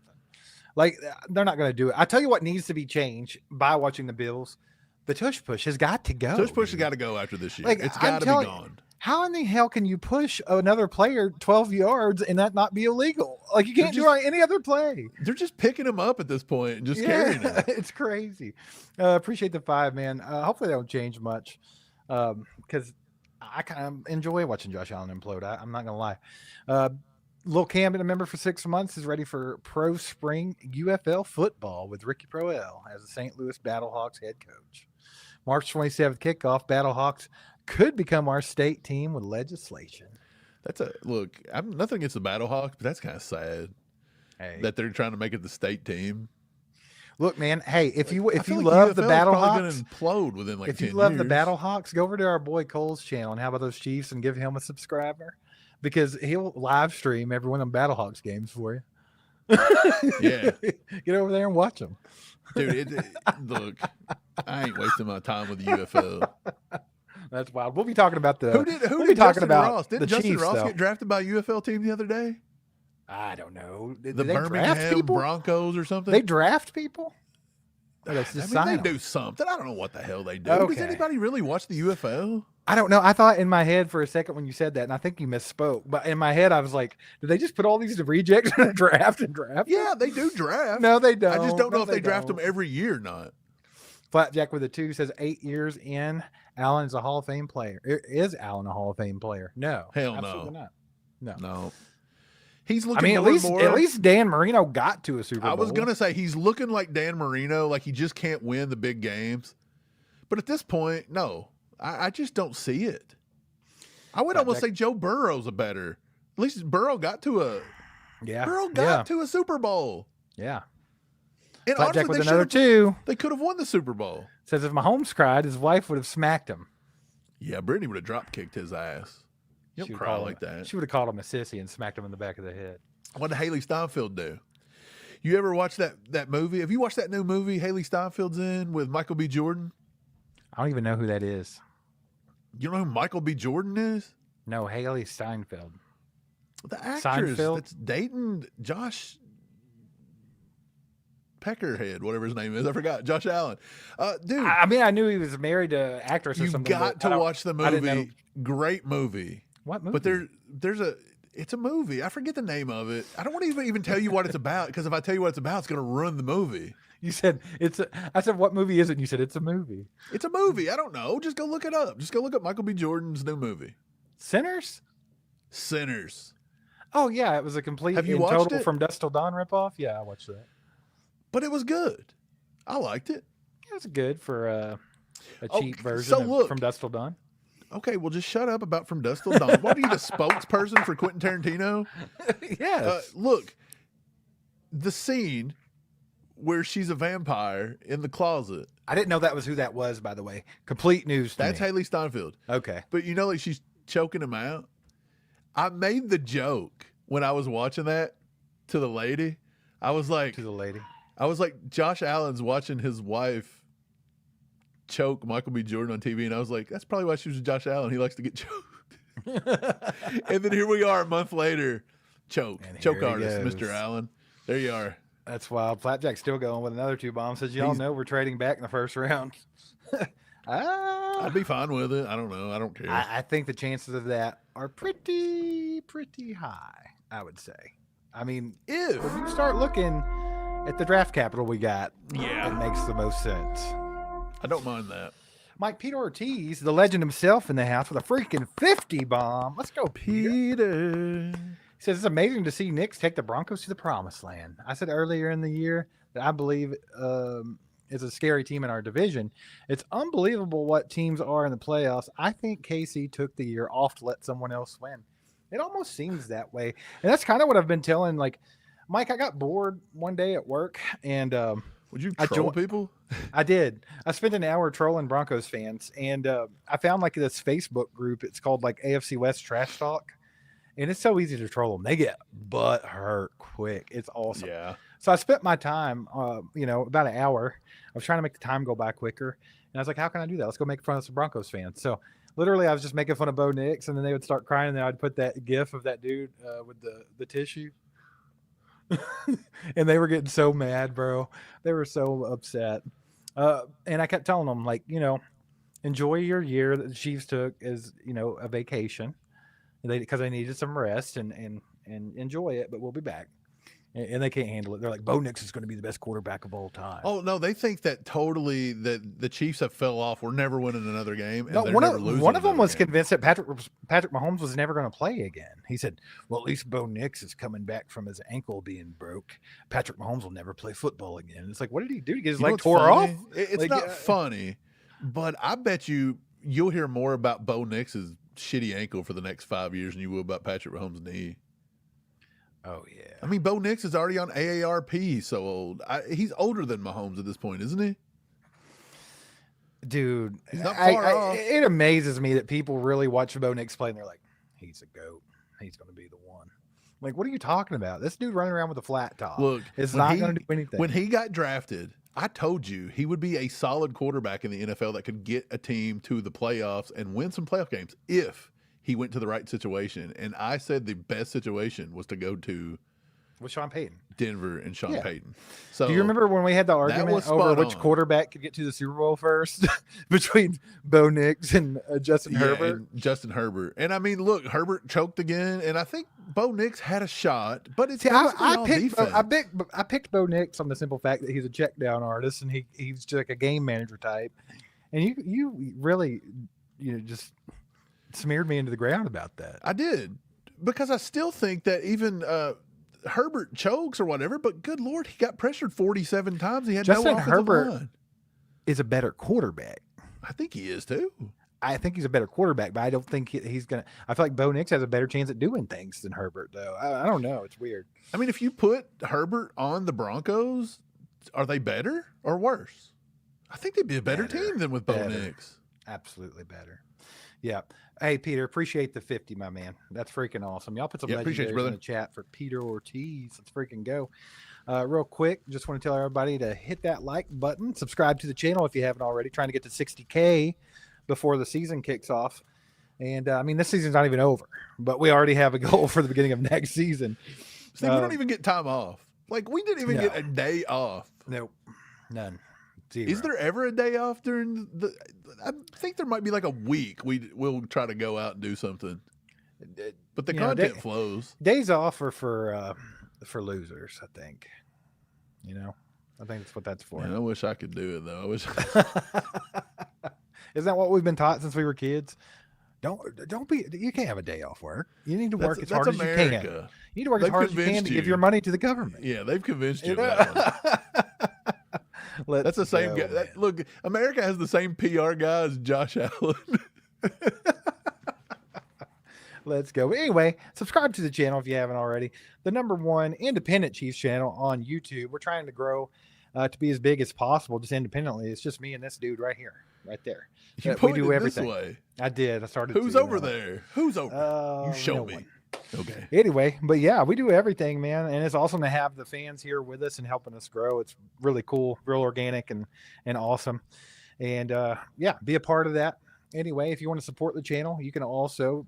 Like, they're not going to do it. I tell you what needs to be changed by watching the Bills. The tush push has got to go. Tush push has got to go after this year. Like, it's got to be gone. How in the hell can you push another player 12 yards and that not be illegal? Like, you can't do any other play. They're just picking him up at this point and just carrying him. It's crazy. Appreciate the 5, man. Hopefully they don't change much because I kind of enjoy watching Josh Allen implode. I'm not going to lie. Little Camden, a member for 6 months, is ready for pro spring UFL football with Ricky Proel as the St. Louis Battlehawks head coach. March 27th kickoff. Battlehawks could become our state team with legislation. That's a look. I'm nothing against the Battlehawks, but that's kind of sad that they're trying to make it the state team. Look, man. Hey, if you like love the Battlehawks, going to implode within like if 10 you love years. the Battlehawks, go over to our boy Cole's channel and how about those Chiefs and give him a subscriber because he'll live stream every one of them Battlehawks games for you. Yeah, get over there and watch them, dude. Look, I ain't wasting my time with the UFL. That's wild. We'll be talking about the. Who we'll did be talking Justin about Ross? Didn't the Justin Chiefs, Ross though. get drafted by a UFL team the other day? I don't know. Did The they draft Birmingham people? Broncos or something? They draft people? Or they just sign they them? do something. I don't know what the hell they do. Okay. Does anybody really watch the UFL? I don't know. I thought in my head for a second when you said that, and I think you misspoke, but in my head I was like, did they just put all these rejects in a draft and draft? Yeah, they do draft. No, they don't. I just don't know No, if they draft don't. them every year or not. Flapjack with a 2 says 8 years in, Allen is a Hall of Fame player. Is Allen a Hall of Fame player? No. Hell no. Absolutely not. No. No. He's I looking mean, more at least Dan Marino got to a Super Bowl. I was going to say he's looking like Dan Marino, like he just can't win the big games. But at this point, no. I just don't see it. I would almost say Joe Burrow's a better. At least Burrow got to a to a Super Bowl. Yeah. And Flapjack honestly, with another 2 they could have won the Super Bowl. says if Mahomes cried, his wife would have smacked him. Yeah, Brittany would have drop kicked his ass. You don't cry like that. She would have called him a sissy and smacked him in the back of the head. What did Haley Steinfeld do? You ever watch that movie? Have you watched that new movie Haley Steinfeld's in with Michael B. Jordan? I don't even know who that is. You know who Michael B. Jordan is? No, Haley Steinfeld. The actress Seinfeld? that's dating Josh Peckerhead, whatever his name is. I forgot. Josh Allen. Dude. I mean, I knew he was married to an actress or You something. got to watch the I didn't know. movie. Great movie. What movie? But it's a movie. I forget the name of it. I don't want to even tell you what it's about because if I tell you what it's about, it's going to ruin the movie. You said I said, what movie is it? And you said it's a movie. It's a movie. I don't know. Just go look it up. Just go look up Michael B. Jordan's new movie. Sinners? Sinners. Oh yeah, it was a complete Have you and watched total it? From Dusk Till Dawn ripoff. Yeah, I watched that. But it was good. I liked it. It was good for a cheap version so of look. From Dusk Till Dawn. Okay, well, just shut up about From Dusk Till Dawn. What are you, the spokesperson for Quentin Tarantino? Yes. Look, the scene where she's a vampire in the closet. I didn't know that was who that was, by the way. Complete news to That's me. Haley Steinfeld. Okay. But you know, like she's choking him out. I made the joke when I was watching that to the lady. I was like, To the lady. Josh Allen's watching his wife choke Michael B. Jordan on TV, and I was like, that's probably why she was with Josh Allen. He likes to get choked. And then here we are a month later, choke here he artist, goes. Mr. Allen. There you are. That's wild. Flapjack's still going with another 2 bombs. Says y'all know we're trading back in the first round. I'd be fine with it. I don't know. I don't care. I think the chances of that are pretty high, I would say. I mean, If when you start looking at the draft capital we got, Yeah. it makes the most sense. I don't mind that. Mike Peter Ortiz, the legend himself in the house with a freaking 50 bomb. Let's go, Peter. Peter. He says it's amazing to see Knicks take the Broncos to the promised land. I said earlier in the year that I believe is a scary team in our division. It's unbelievable what teams are in the playoffs. I think KC took the year off to let someone else win. It almost seems that way. And that's kind of what I've been telling, like, Mike, I got bored one day at work and Would you troll people? I did. I spent an hour trolling Broncos fans, and I found like this Facebook group. It's called like AFC West Trash Talk, and it's so easy to troll them. They get butt hurt quick. It's awesome. Yeah. So I spent my time, about an hour. I was trying to make the time go by quicker, and I was like, "How can I do that? Let's go make fun of some Broncos fans." So literally, I was just making fun of Bo Nix, and then they would start crying, and then I'd put that GIF of that dude with the tissue. And they were getting so mad, bro. They were so upset. And I kept telling them, like, enjoy your year that the Chiefs took as, a vacation. Because they needed some rest and enjoy it, but we'll be back. and they can't handle it. They're like, Bo Nix is going to be the best quarterback of all time. Oh no, they think that totally that the Chiefs have fell off. We're never winning another game. And No, they're one never of losing them was another game. convinced that Patrick Mahomes was never going to play again. He said, "Well, at least Bo Nix is coming back from his ankle being broke. Patrick Mahomes will never play football again." It's like, what did he do? He get his You know leg what's tore funny? off? It's Like, not funny, but I bet you'll hear more about Bo Nix's shitty ankle for the next 5 years than you will about Patrick Mahomes' knee. Oh yeah. I mean, Bo Nix is already on AARP. He's so old. He's older than Mahomes at this point, isn't he? Dude, He's not far off. it amazes me that people really watch Bo Nix play and they're like, he's a GOAT. He's going to be the one. Like, what are you talking about? This dude running around with a flat top. Look, it's when not he- going to do anything. When he got drafted, I told you he would be a solid quarterback in the NFL that could get a team to the playoffs and win some playoff games if he went to the right situation. And I said the best situation was to go to With Sean Payton. Denver and Sean Yeah. Payton. So Do you remember when we had the argument was over spot which on. quarterback could get to the Super Bowl first between Bo Nix and Justin Yeah, Herbert? and Justin Herbert. And I mean, look, Herbert choked again, and I think Bo Nix had a shot, but it's See, mostly I on picked defense. I picked Bo Nix on the simple fact that he's a check down artist and he's just like a game manager type. And you really just smeared me into the ground about that. I did, because I still think that even Herbert chokes or whatever, but good Lord, he got pressured 47 times. He had Justin no offensive Herbert- line. Is a better quarterback. I think he is too. I think he's a better quarterback, but I don't think he's gonna. I feel like Bo Nix has a better chance at doing things than Herbert, though. I don't know. It's weird. I mean, if you put Herbert on the Broncos, are they better or worse? I think they'd be a better Better. team than with Bo Better. Nix. Absolutely better. Yeah. Hey, Peter, appreciate the 50, my man. That's freaking awesome. Y'all put some Yeah, appreciate you, legendaries brother. in the chat for Peter Ortiz. Let's freaking go. Real quick, just want to tell everybody to hit that like button, subscribe to the channel if you haven't already. Trying to get to 60K before the season kicks off. And I mean, this season's not even over, but we already have a goal for the beginning of next season. See, we don't even get time off. Like, we didn't even No. get a day off. Nope. None. Zero. Is there ever a day off during the? I think there might be like a week. We'll try to go out and do something, but the You know, content flows. Days off are for losers, I think. I think that's what that's for. Man, I wish I could do it though. I wish. Isn't that what we've been taught since we were kids? Don't be. You can't have a day off work. You need to work as hard as you can. America. You need to work as They've hard as you can convinced to give you. your money to the government. Yeah, they've convinced you. You Of know? that one. That's the same guy. man. Look, America has the same PR guy as Josh Allen. Let's go. Anyway, subscribe to the channel if you haven't already. The #1 independent Chiefs channel on YouTube. We're trying to grow to be as big as possible, just independently. It's just me and this dude right here, right there. You We pointed do this everything. way. I did. I started. Who's to, over there? Who's over? You show no me. one. Okay. Anyway, but yeah, we do everything, man, and it's awesome to have the fans here with us and helping us grow. It's really cool, real organic and awesome, and yeah, be a part of that. Anyway, if you want to support the channel, you can also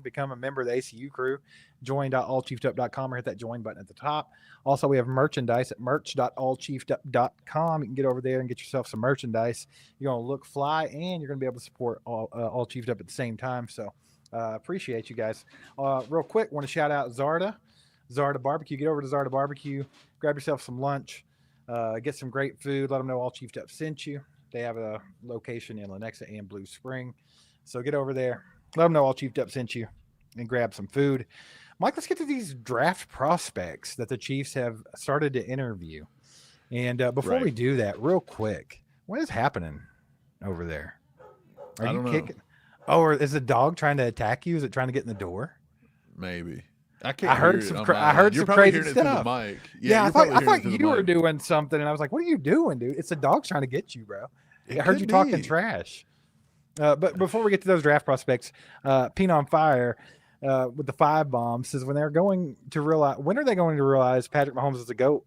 become a member of the ACU crew. Join.allchiefedup.com or hit that join button at the top. Also, we have merchandise at merch.allchiefedup.com. You can get over there and get yourself some merchandise. You're going to look fly, and you're going to be able to support all Chiefed Up at the same time. So appreciate you guys. Real quick, want to shout out Zarda Barbecue. Get over to Zarda Barbecue, grab yourself some lunch, get some great food. Let them know All Chiefed Up sent you. They have a location in Lenexa and Blue Spring. So get over there. Let them know All Chiefed Up sent you and grab some food. Mike, let's get to these draft prospects that the Chiefs have started to interview. And before we do that, real quick, what is happening over there? Are I you don't know. kicking? Oh, or is the dog trying to attack you? Is it trying to get in the door? Maybe. I can't. I heard hear it some on cra- my I end. heard You're some probably crazy hearing it through stuff. the mic. Yeah, I you're probably thought hearing it through the you were mic. doing something, and I was like, "What are you doing, dude? It's the dog's trying to get you, bro." It I heard could you talking be. trash. But before we get to those draft prospects, Peen on Fire with the 5 bomb says when are they going to realize Patrick Mahomes is a GOAT?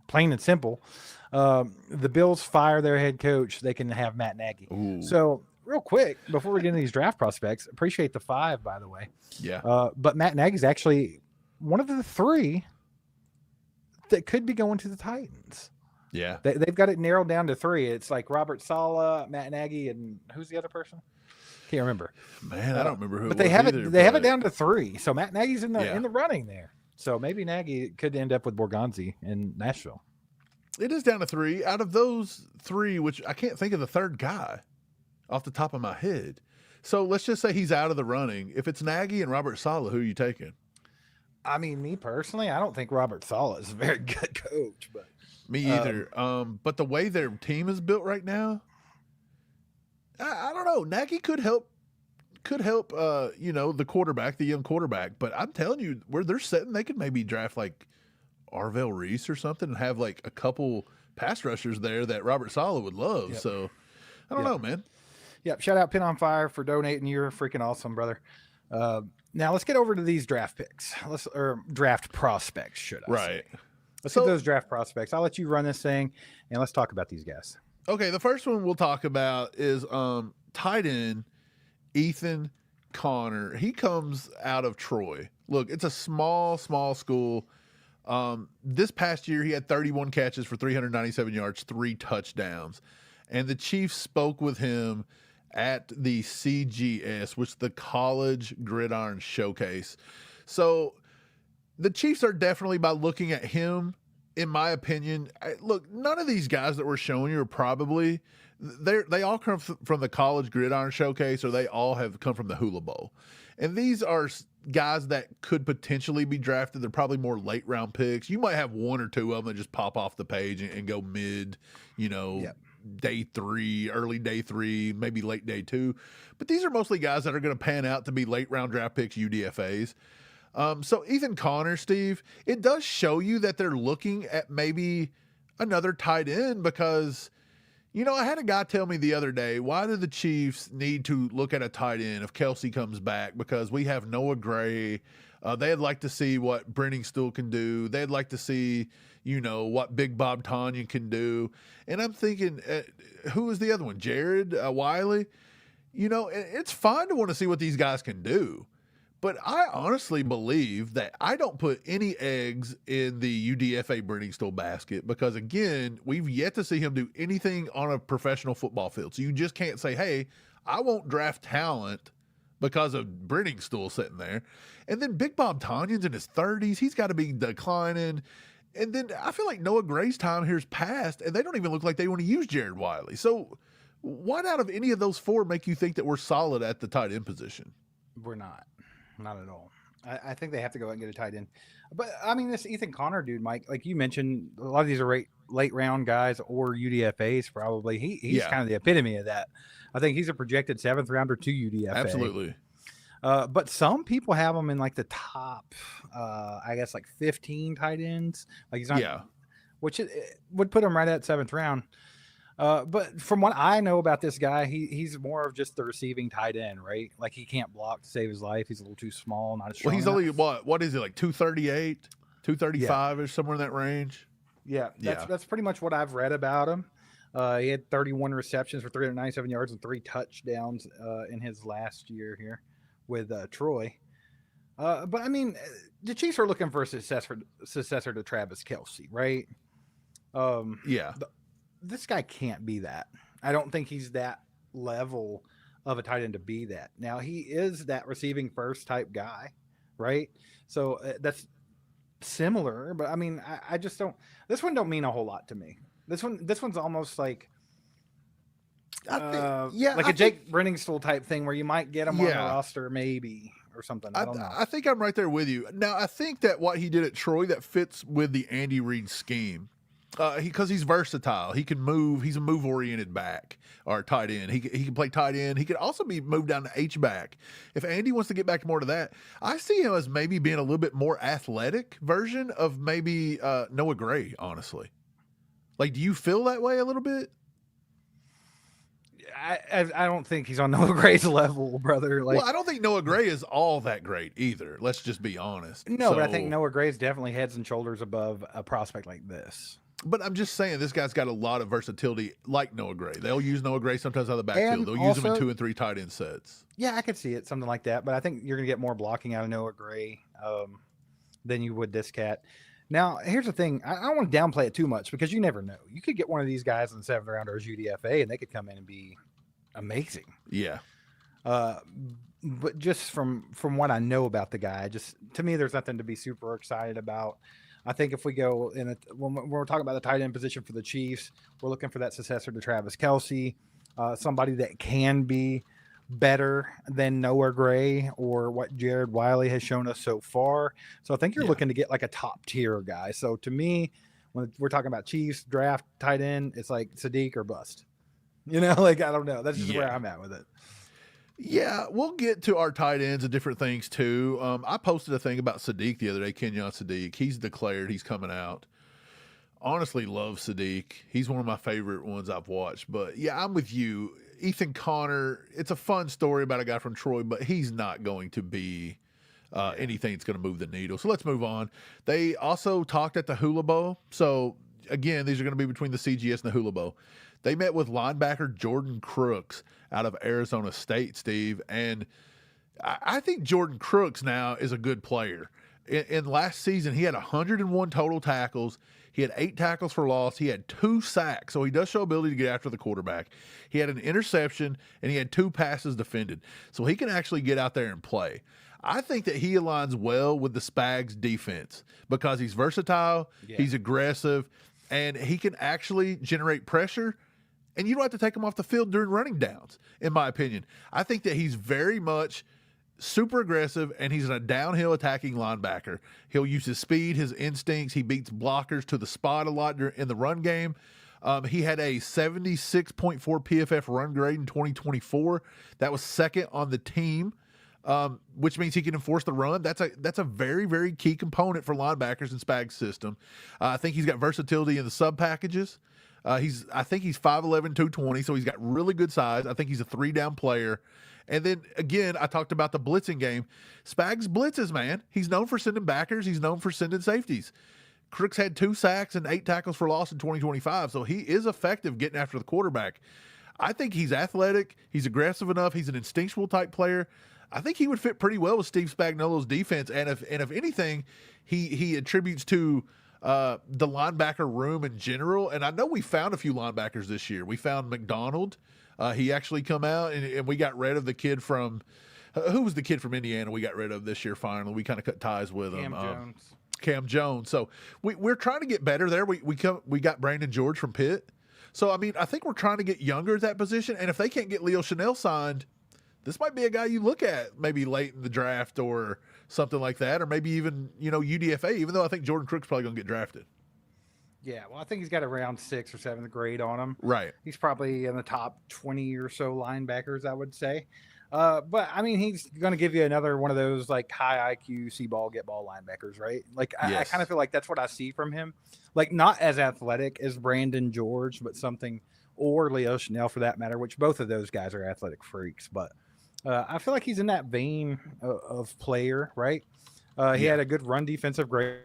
Plain and simple. The Bills fire their head coach, they can have Matt Nagy. Ooh. So real quick, before we get into these draft prospects, appreciate the 5, by the way. Yeah. But Matt Nagy's actually one of the 3 that could be going to the Titans. Yeah. They've got it narrowed down to 3. It's like Robert Saleh, Matt Nagy, and who's the other person? Can't remember. Man, I don't remember who. But it they was have either, it. They have it but down to 3. So Matt Nagy's in the Yeah. running there. So maybe Nagy could end up with Borgonzi in Nashville. It is down to 3. Out of those 3, which I can't think of the third guy off the top of my head. So let's just say he's out of the running. If it's Nagy and Robert Saleh, who are you taking? I mean, me personally, I don't think Robert Saleh is a very good coach, but Me either. But the way their team is built right now, I don't know. Nagy could help. The quarterback, the young quarterback. But I'm telling you, where they're sitting, they could maybe draft like Arvell Reese or something and have like a couple pass rushers there that Robert Saleh would love. Yep. So I don't know, man. Yep. Shout out Pin on Fire for donating. You're freaking awesome, brother. Now let's get over to these draft picks. Or draft prospects, should I say. Let's get those draft prospects. I'll let you run this thing, and let's talk about these guys. Okay, the first one we'll talk about is tight end Ethan Connor. He comes out of Troy. Look, it's a small school. This past year, he had 31 catches for 397 yards, 3 touchdowns. And the Chiefs spoke with him at the CGS, which is the College Gridiron Showcase. So the Chiefs are definitely, by looking at him, in my opinion, look, none of these guys that we're showing you are probably, they all come from the College Gridiron Showcase, or they all have come from the Hula Bowl. And these are guys that could potentially be drafted. They're probably more late round picks. You might have 1 or 2 of them that just pop off the page and go mid, day 3, early day 3, maybe late day 2. But these are mostly guys that are going to pan out to be late round draft picks, UDFAs. So Ethan Connor, Steve, it does show you that they're looking at maybe another tight end because, I had a guy tell me the other day, why do the Chiefs need to look at a tight end if Kelsey comes back? Because we have Noah Gray. They'd like to see what Brenningstool can do. They'd like to see, what Big Bob Tonyan can do. And I'm thinking, who is the other one? Jared Wiley? It's fine to want to see what these guys can do. But I honestly believe that I don't put any eggs in the UDFA Brenningstool basket because, again, we've yet to see him do anything on a professional football field. So you just can't say, hey, I won't draft talent because of Brenningstool sitting there. And then Big Bob Tonyan's in his 30s. He's got to be declining. And then I feel like Noah Gray's time here's passed, and they don't even look like they want to use Jared Wiley. So what out of any of those 4 make you think that we're solid at the tight end position? We're not. Not at all. I think they have to go out and get a tight end. But, I mean, this Ethan Connor dude, Mike, like you mentioned, a lot of these are late round guys or UDFAs probably. He's kind of the epitome of that. I think he's a projected 7th rounder to UDFA. Absolutely. But some people have him in like the top, 15 tight ends. Like he's not, which it would put him right at 7th round. But from what I know about this guy, he's more of just the receiving tight end, right? Like he can't block to save his life. He's a little too small, not as strong. Well, he's only what is he, like 238, 235 or somewhere in that range? Yeah, that's pretty much what I've read about him. He had 31 receptions for 397 yards and 3 touchdowns in his last year here with Troy. But I mean, the Chiefs are looking for a successor to Travis Kelce, right? This guy can't be that. I don't think he's that level of a tight end to be that. Now, he is that receiving first type guy, right? So that's similar, but I mean, I just don't. This one don't mean a whole lot to me. This one's almost like a Jake Brenningstool type thing where you might get him on the roster maybe or something. I don't know. I think I'm right there with you. Now, I think that what he did at Troy that fits with the Andy Reid scheme. Because he's versatile. He can move. He's a move-oriented back or tight end. He can play tight end. He could also be moved down to H-back. If Andy wants to get back more to that, I see him as maybe being a little bit more athletic version of maybe Noah Gray, honestly. Like, do you feel that way a little bit? I don't think he's on Noah Gray's level, brother. Well, I don't think Noah Gray is all that great either. Let's just be honest. No, but I think Noah Gray is definitely heads and shoulders above a prospect like this. But I'm just saying, this guy's got a lot of versatility like Noah Gray. They'll use Noah Gray sometimes out of the backfield. They'll use him in 2 and 3 tight end sets. Yeah, I could see it, something like that. But I think you're going to get more blocking out of Noah Gray than you would this cat. Now, here's the thing. I don't want to downplay it too much because you never know. You could get one of these guys in the 7th round or as UDFA, and they could come in and be amazing. Yeah. Uh, but just from what I know about the guy, just to me, there's nothing to be super excited about. I think if we go when we're talking about the tight end position for the Chiefs, we're looking for that successor to Travis Kelce, somebody that can be better than Noah Gray or what Jared Wiley has shown us so far. So I think you're looking to get like a top tier guy. So to me, when we're talking about Chiefs draft tight end, it's like Sadiq or bust. Like I don't know. That's just where I'm at with it. Yeah, we'll get to our tight ends and different things too. I posted a thing about Sadiq the other day, Kenyon Sadiq. He's declared he's coming out. Honestly, love Sadiq. He's one of my favorite ones I've watched. But yeah, I'm with you. Ethan Connor, it's a fun story about a guy from Troy, but he's not going to be anything that's going to move the needle. So let's move on. They also talked at the Hula Bowl. So again, these are going to be between the CGS and the Hula Bowl. They met with linebacker Jordan Crooks out of Arizona State, Steve. And I think Jordan Crooks now is a good player. In last season, he had 101 total tackles. He had 8 tackles for loss. He had 2 sacks, so he does show ability to get after the quarterback. He had an interception, and he had 2 passes defended. So he can actually get out there and play. I think that he aligns well with the Spags defense because he's versatile, he's aggressive, and he can actually generate pressure. And you don't have to take him off the field during running downs, in my opinion. I think that he's very much super aggressive, and he's a downhill attacking linebacker. He'll use his speed, his instincts. He beats blockers to the spot a lot in the run game. He had a 76.4 PFF run grade in 2024. That was second on the team, which means he can enforce the run. That's a very, very key component for linebackers in Spags' system. I think he's got versatility in the sub packages. I think he's 5'11", 220, so he's got really good size. I think he's a 3-down player. And then, again, I talked about the blitzing game. Spags blitzes, man. He's known for sending backers. He's known for sending safeties. Crooks had 2 sacks and 8 tackles for loss in 2025, so he is effective getting after the quarterback. I think he's athletic. He's aggressive enough. He's an instinctual type player. I think he would fit pretty well with Steve Spagnuolo's defense. And if anything, he attributes to the linebacker room in general. And I know we found a few linebackers this year. We found McDonald. He actually come out, and we got rid of the kid from who was the kid from Indiana we got rid of this year finally. We kind of cut ties with him. Cam Jones. So we're trying to get better there. We got Brandon George from Pitt. So, I mean, I think we're trying to get younger at that position. And if they can't get Leo Chanel signed, this might be a guy you look at maybe late in the draft or something like that, or maybe even, UDFA, even though I think Jordan Crook's probably going to get drafted. Yeah, well, I think he's got around 6th or 7th grade on him. Right. He's probably in the top 20 or so linebackers, I would say. But, I mean, he's going to give you another one of those, like, high IQ, see ball, get ball linebackers, right? Like, I kind of feel like that's what I see from him. Like, not as athletic as Brandon George, but something, or Leo Chanel for that matter, which both of those guys are athletic freaks. But I feel like he's in that vein of player, right? He had a good run defensive grade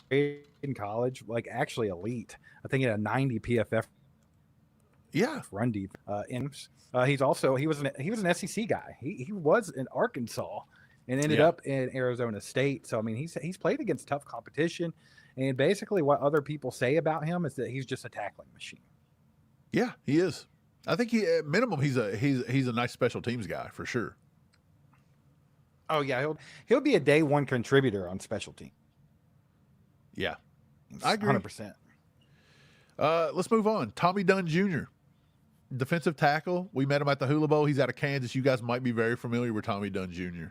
in college, like actually elite. I think he had a 90 PFF. Run deep. He was an SEC guy. He was in Arkansas and ended up in Arizona State. So I mean, he's played against tough competition, and basically what other people say about him is that he's just a tackling machine. Yeah, he is. I think at minimum he's a nice special teams guy for sure. Oh yeah, he'll be a day one contributor on special teams. Yeah, I agree. 100%. Let's move on. Tommy Dunn Jr., defensive tackle. We met him at the Hula Bowl. He's out of Kansas. You guys might be very familiar with Tommy Dunn Jr.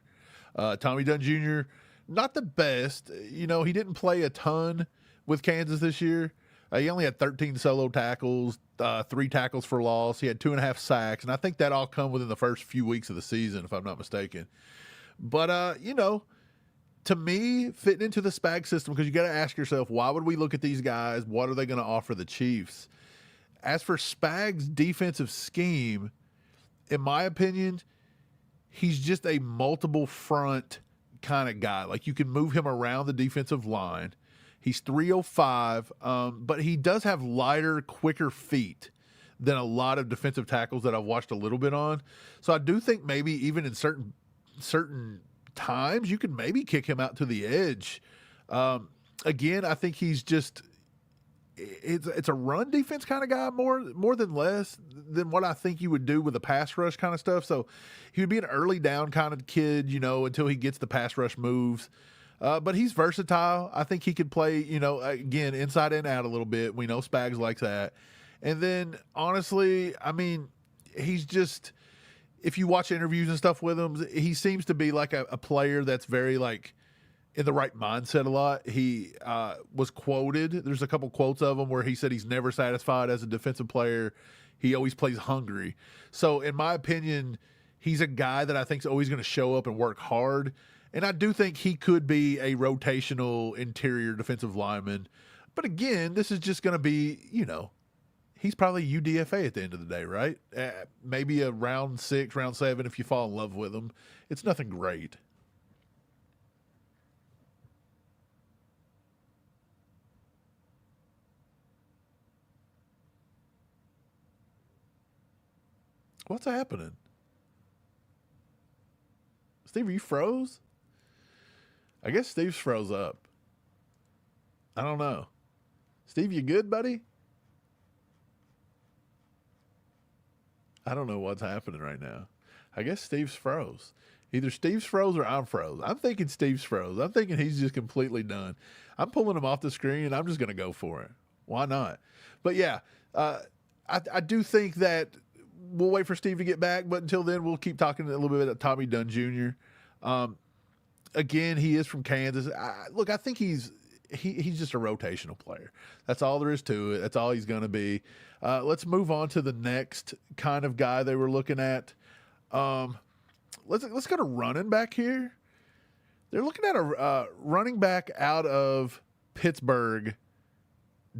Tommy Dunn Jr., not the best. He didn't play a ton with Kansas this year. He only had 13 solo tackles, 3 tackles for loss. He had 2.5 sacks, and I think that all come within the first few weeks of the season, if I'm not mistaken. But, to me, fitting into the Spag system, because you got to ask yourself, why would we look at these guys? What are they going to offer the Chiefs? As for Spag's defensive scheme, in my opinion, he's just a multiple front kind of guy. Like, you can move him around the defensive line. He's 305, but he does have lighter, quicker feet than a lot of defensive tackles that I've watched a little bit on. So I do think maybe even in certain times you could maybe kick him out to the edge. Again, I think he's it's a run defense kind of guy more than less than what I think you would do with a pass rush kind of stuff. So he would be an early down kind of kid, until he gets the pass rush moves. But he's versatile. I think he could play, again, inside and out a little bit. We know Spags likes that. And then, honestly, I mean, he's just, if you watch interviews and stuff with him, he seems to be like a player that's very, like, in the right mindset a lot. He was quoted. There's a couple quotes of him where he said he's never satisfied as a defensive player. He always plays hungry. So, in my opinion, he's a guy that I think is always going to show up and work hard. And I do think he could be a rotational interior defensive lineman. But again, this is just going to be, he's probably UDFA at the end of the day, right? Maybe a round 6, round 7 if you fall in love with him. It's nothing great. What's happening? Steve, are you froze? I guess Steve's froze up. I don't know. Steve, you good, buddy? I don't know what's happening right now. I guess Steve's froze. Either Steve's froze or I'm froze. I'm thinking Steve's froze. I'm thinking he's just completely done. I'm pulling him off the screen, and I'm just going to go for it. Why not? But, yeah, I do think that we'll wait for Steve to get back, but until then, we'll keep talking a little bit about Tommy Dunn Jr. Again, he is from Kansas. I think he's just a rotational player. That's all there is to it. That's all he's going to be. Let's move on to the next kind of guy they were looking at. Let's go to running back here. They're looking at a running back out of Pittsburgh,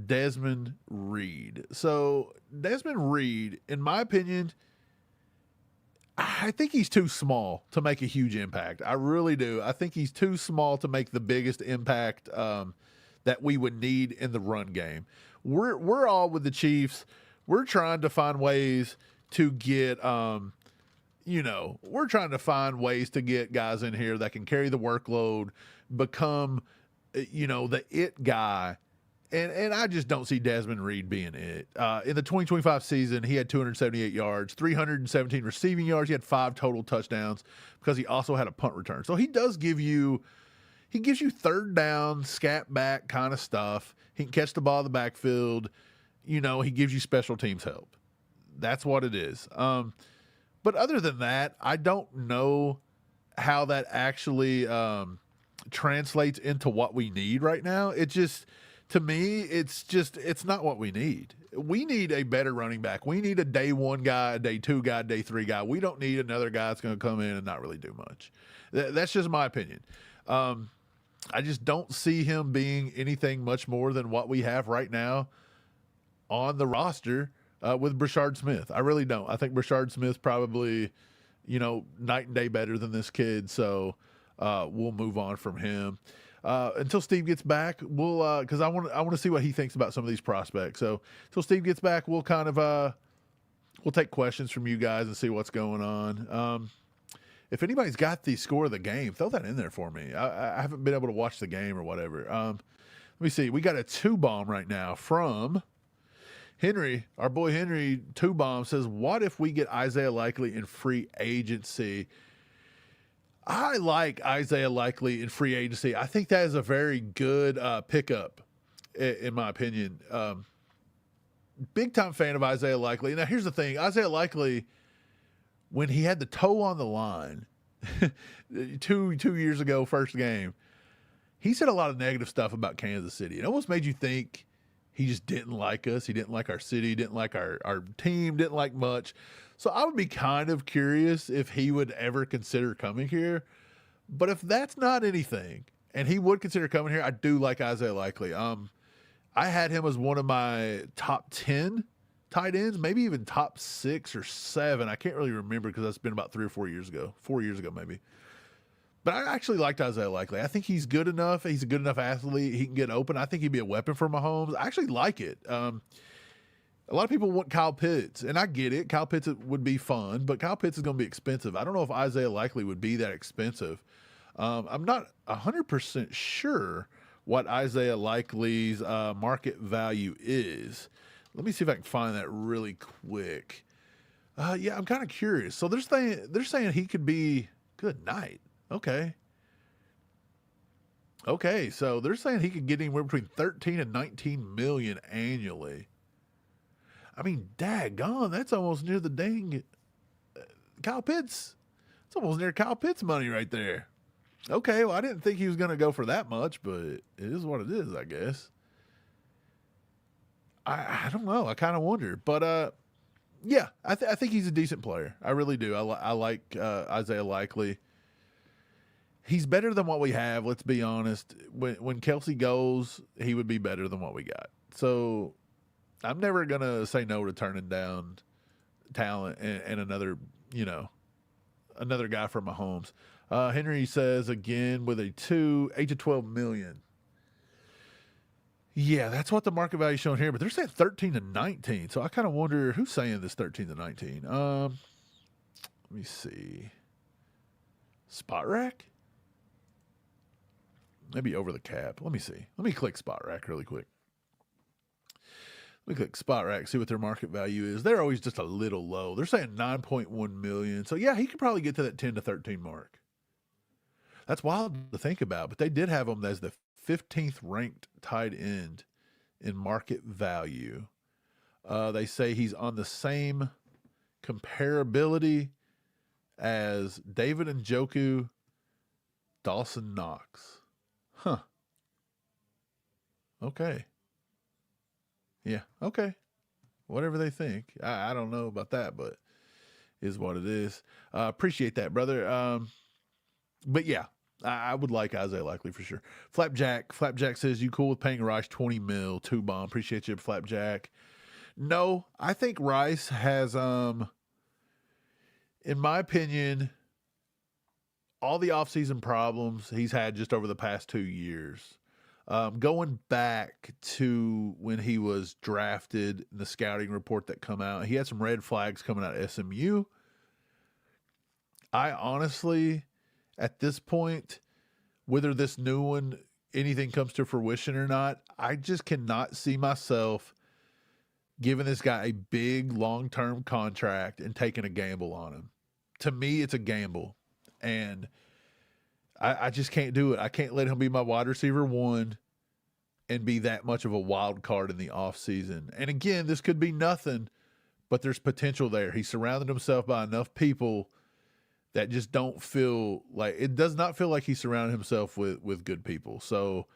Desmond Reid. So Desmond Reid, in my opinion, I think he's too small to make a huge impact. I really do. I think he's too small to make the biggest impact that we would need in the run game. We're all with the Chiefs. We're trying to find ways to get, we're trying to find ways to get guys in here that can carry the workload, become, the it guy. And I just don't see Desmond Reid being it. In the 2025 season, he had 278 yards, 317 receiving yards. He had 5 total touchdowns because he also had a punt return. So he gives you third down, scat back kind of stuff. He can catch the ball in the backfield. He gives you special teams help. That's what it is. But other than that, I don't know how that actually translates into what we need right now. It just... To me, it's not what we need. We need a better running back. We need a day 1 guy, a day 2 guy, day 3 guy. We don't need another guy that's going to come in and not really do much. That's just my opinion. I just don't see him being anything much more than what we have right now on the roster with Brashard Smith. I really don't. I think Brashard Smith's probably, night and day better than this kid. So we'll move on from him. Until Steve gets back, we'll because I want to see what he thinks about some of these prospects. So until Steve gets back, we'll kind of we'll take questions from you guys and see what's going on. If anybody's got the score of the game, throw that in there for me. I haven't been able to watch the game or whatever. Let me see. We got a 2-bomb right now from Henry. Our boy Henry 2-bomb says, "What if we get Isaiah Likely in free agency?" I like Isaiah Likely in free agency. I think that is a very good pickup, in my opinion. Big-time fan of Isaiah Likely. Now, here's the thing. Isaiah Likely, when he had the toe on the line 2 years ago, first game, he said a lot of negative stuff about Kansas City. It almost made you think he just didn't like us. He didn't like our city, didn't like our team, didn't like much. So I would be kind of curious if he would ever consider coming here. But if that's not anything, and he would consider coming here, I do like Isaiah Likely. I had him as one of my top 10 tight ends, maybe even top 6 or 7. I can't really remember because that's been about 3 or 4 years ago. 4 years ago, maybe. But I actually liked Isaiah Likely. I think he's good enough. He's a good enough athlete. He can get open. I think he'd be a weapon for Mahomes. I actually like it. A lot of people want Kyle Pitts, and I get it. Kyle Pitts would be fun, but Kyle Pitts is going to be expensive. I don't know if Isaiah Likely would be that expensive. I'm not 100% sure what Isaiah Likely's market value is. Let me see if I can find that really quick. Yeah, I'm kind of curious. So they're saying he could be good night. Okay. Okay, so they're saying he could get anywhere between 13 and 19 million annually. I mean, daggone, that's almost near the dang Kyle Pitts. It's almost near Kyle Pitts money right there. Okay, well, I didn't think he was going to go for that much, but it is what it is, I guess. I don't know. I kind of wonder. But, yeah, I think he's a decent player. I really do. I like Isaiah Likely. He's better than what we have, let's be honest. When Kelsey goes, he would be better than what we got. So I'm never going to say no to turning down talent and another, another guy from Mahomes. Henry says, again, with a 8 to 12 million. Yeah, that's what the market value is showing here, but they're saying 13 to 19. So I kind of wonder who's saying this 13 to 19. Let me see. Spot Rack? Maybe over the cap. Let me see. Let me click Spot Rack really quick. Let me click Spot Rack, see what their market value is. They're always just a little low. They're saying 9.1 million. So yeah, he could probably get to that 10 to 13 mark. That's wild to think about, but they did have him as the 15th ranked tight end in market value. They say he's on the same comparability as David Njoku, Dawson Knox. Huh. Okay. Yeah. Okay. Whatever they think. I don't know about that, but is what it is. Appreciate that, brother. But yeah, I would like Isaiah Likely for sure. Flapjack says, you cool with paying Rice 20 mil, 2 bomb. Appreciate you, Flapjack. No, I think Rice has, in my opinion, all the offseason problems he's had just over the past 2 years. Going back to when he was drafted, the scouting report that come out, he had some red flags coming out of SMU. I honestly, at this point, whether this new one, anything comes to fruition or not, I just cannot see myself giving this guy a big long-term contract and taking a gamble on him. To me, it's a gamble. And I just can't do it. I can't let him be my wide receiver one and be that much of a wild card in the offseason. And again, this could be nothing, but there's potential there. He surrounded himself by enough people that just don't feel like, it does not feel like he surrounded himself with good people. So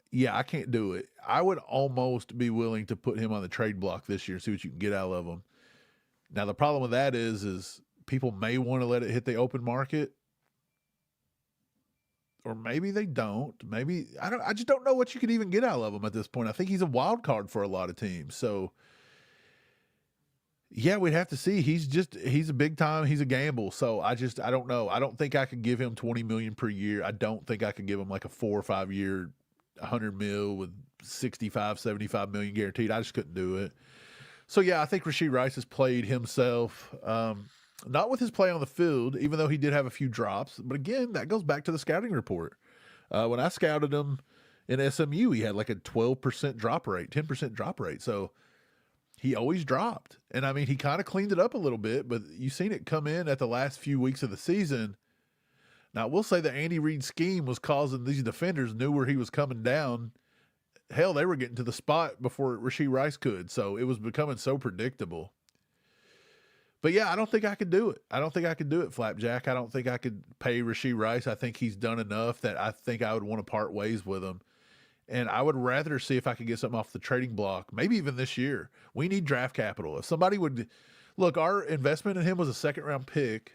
yeah, I can't do it. I would almost be willing to put him on the trade block this year, see what you can get out of him. Now, the problem with that is people may want to let it hit the open market, or maybe they don't. Maybe I just don't know what you could even get out of him at this point. I think he's a wild card for a lot of teams. So yeah, we'd have to see. He's a big time. He's a gamble. So I don't know. I don't think I could give him 20 million per year. I don't think I could give him like a 4 or 5 year, 100 mil with 65, 75 million guaranteed. I just couldn't do it. So yeah, I think Rashee Rice has played himself, not with his play on the field, even though he did have a few drops. But again, that goes back to the scouting report. When I scouted him in SMU, he had like a 12% drop rate, 10% drop rate. So he always dropped. And I mean, he kind of cleaned it up a little bit, but you've seen it come in at the last few weeks of the season. Now, we'll say the Andy Reid scheme was causing these defenders knew where he was coming down. Hell, they were getting to the spot before Rashee Rice could. So it was becoming so predictable. But yeah, I don't think I could do it. I don't think I could do it, Flapjack. I don't think I could pay Rashee Rice. I think he's done enough that I think I would want to part ways with him. And I would rather see if I could get something off the trading block, maybe even this year. We need draft capital. If somebody would look, our investment in him was a 2nd-round pick.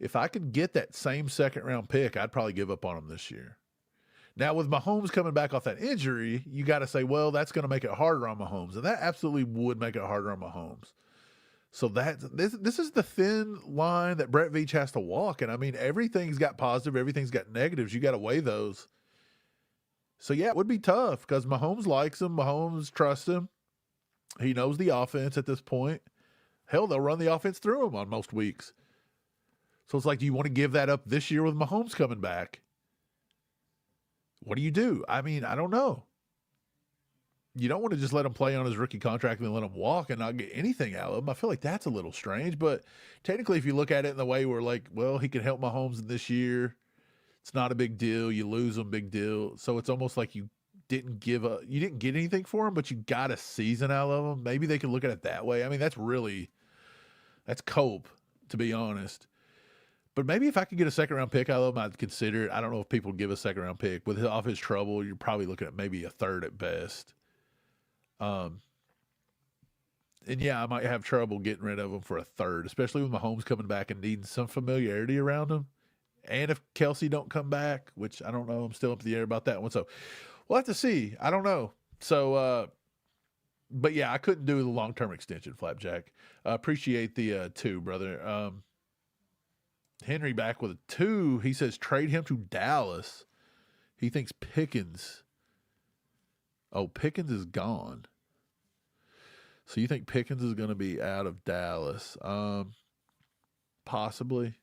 If I could get that same 2nd-round pick, I'd probably give up on him this year. Now, with Mahomes coming back off that injury, you got to say, well, that's going to make it harder on Mahomes. And that absolutely would make it harder on Mahomes. So this is the thin line that Brett Veach has to walk. And I mean, everything's got positive, everything's got negatives. You got to weigh those. So yeah, it would be tough because Mahomes likes him. Mahomes trusts him. He knows the offense at this point. Hell, they'll run the offense through him on most weeks. So it's like, do you want to give that up this year with Mahomes coming back? what do you do? I mean, I don't know. You don't want to just let him play on his rookie contract and then let him walk and not get anything out of him. I feel like that's a little strange. But technically, if you look at it in the way where, like, well, he can help Mahomes in this year, it's not a big deal. You lose him, big deal. So it's almost like you didn't get anything for him, but you got a season out of him. Maybe they could look at it that way. I mean, that's cope, to be honest. But maybe if I could get a second-round pick out of him, I'd consider it. I don't know if people would give a second-round pick. Off his trouble, you're probably looking at maybe a third at best. And yeah, I might have trouble getting rid of him for a third, especially with Mahomes coming back and needing some familiarity around him. And if Kelsey don't come back, which I don't know, I'm still up in the air about that one. So we'll have to see. I don't know. So, but yeah, I couldn't do the long-term extension, Flapjack. Appreciate the 2, brother. Henry back with a 2. He says trade him to Dallas. He thinks Pickens. Oh, Pickens is gone. So you think Pickens is going to be out of Dallas? Possibly.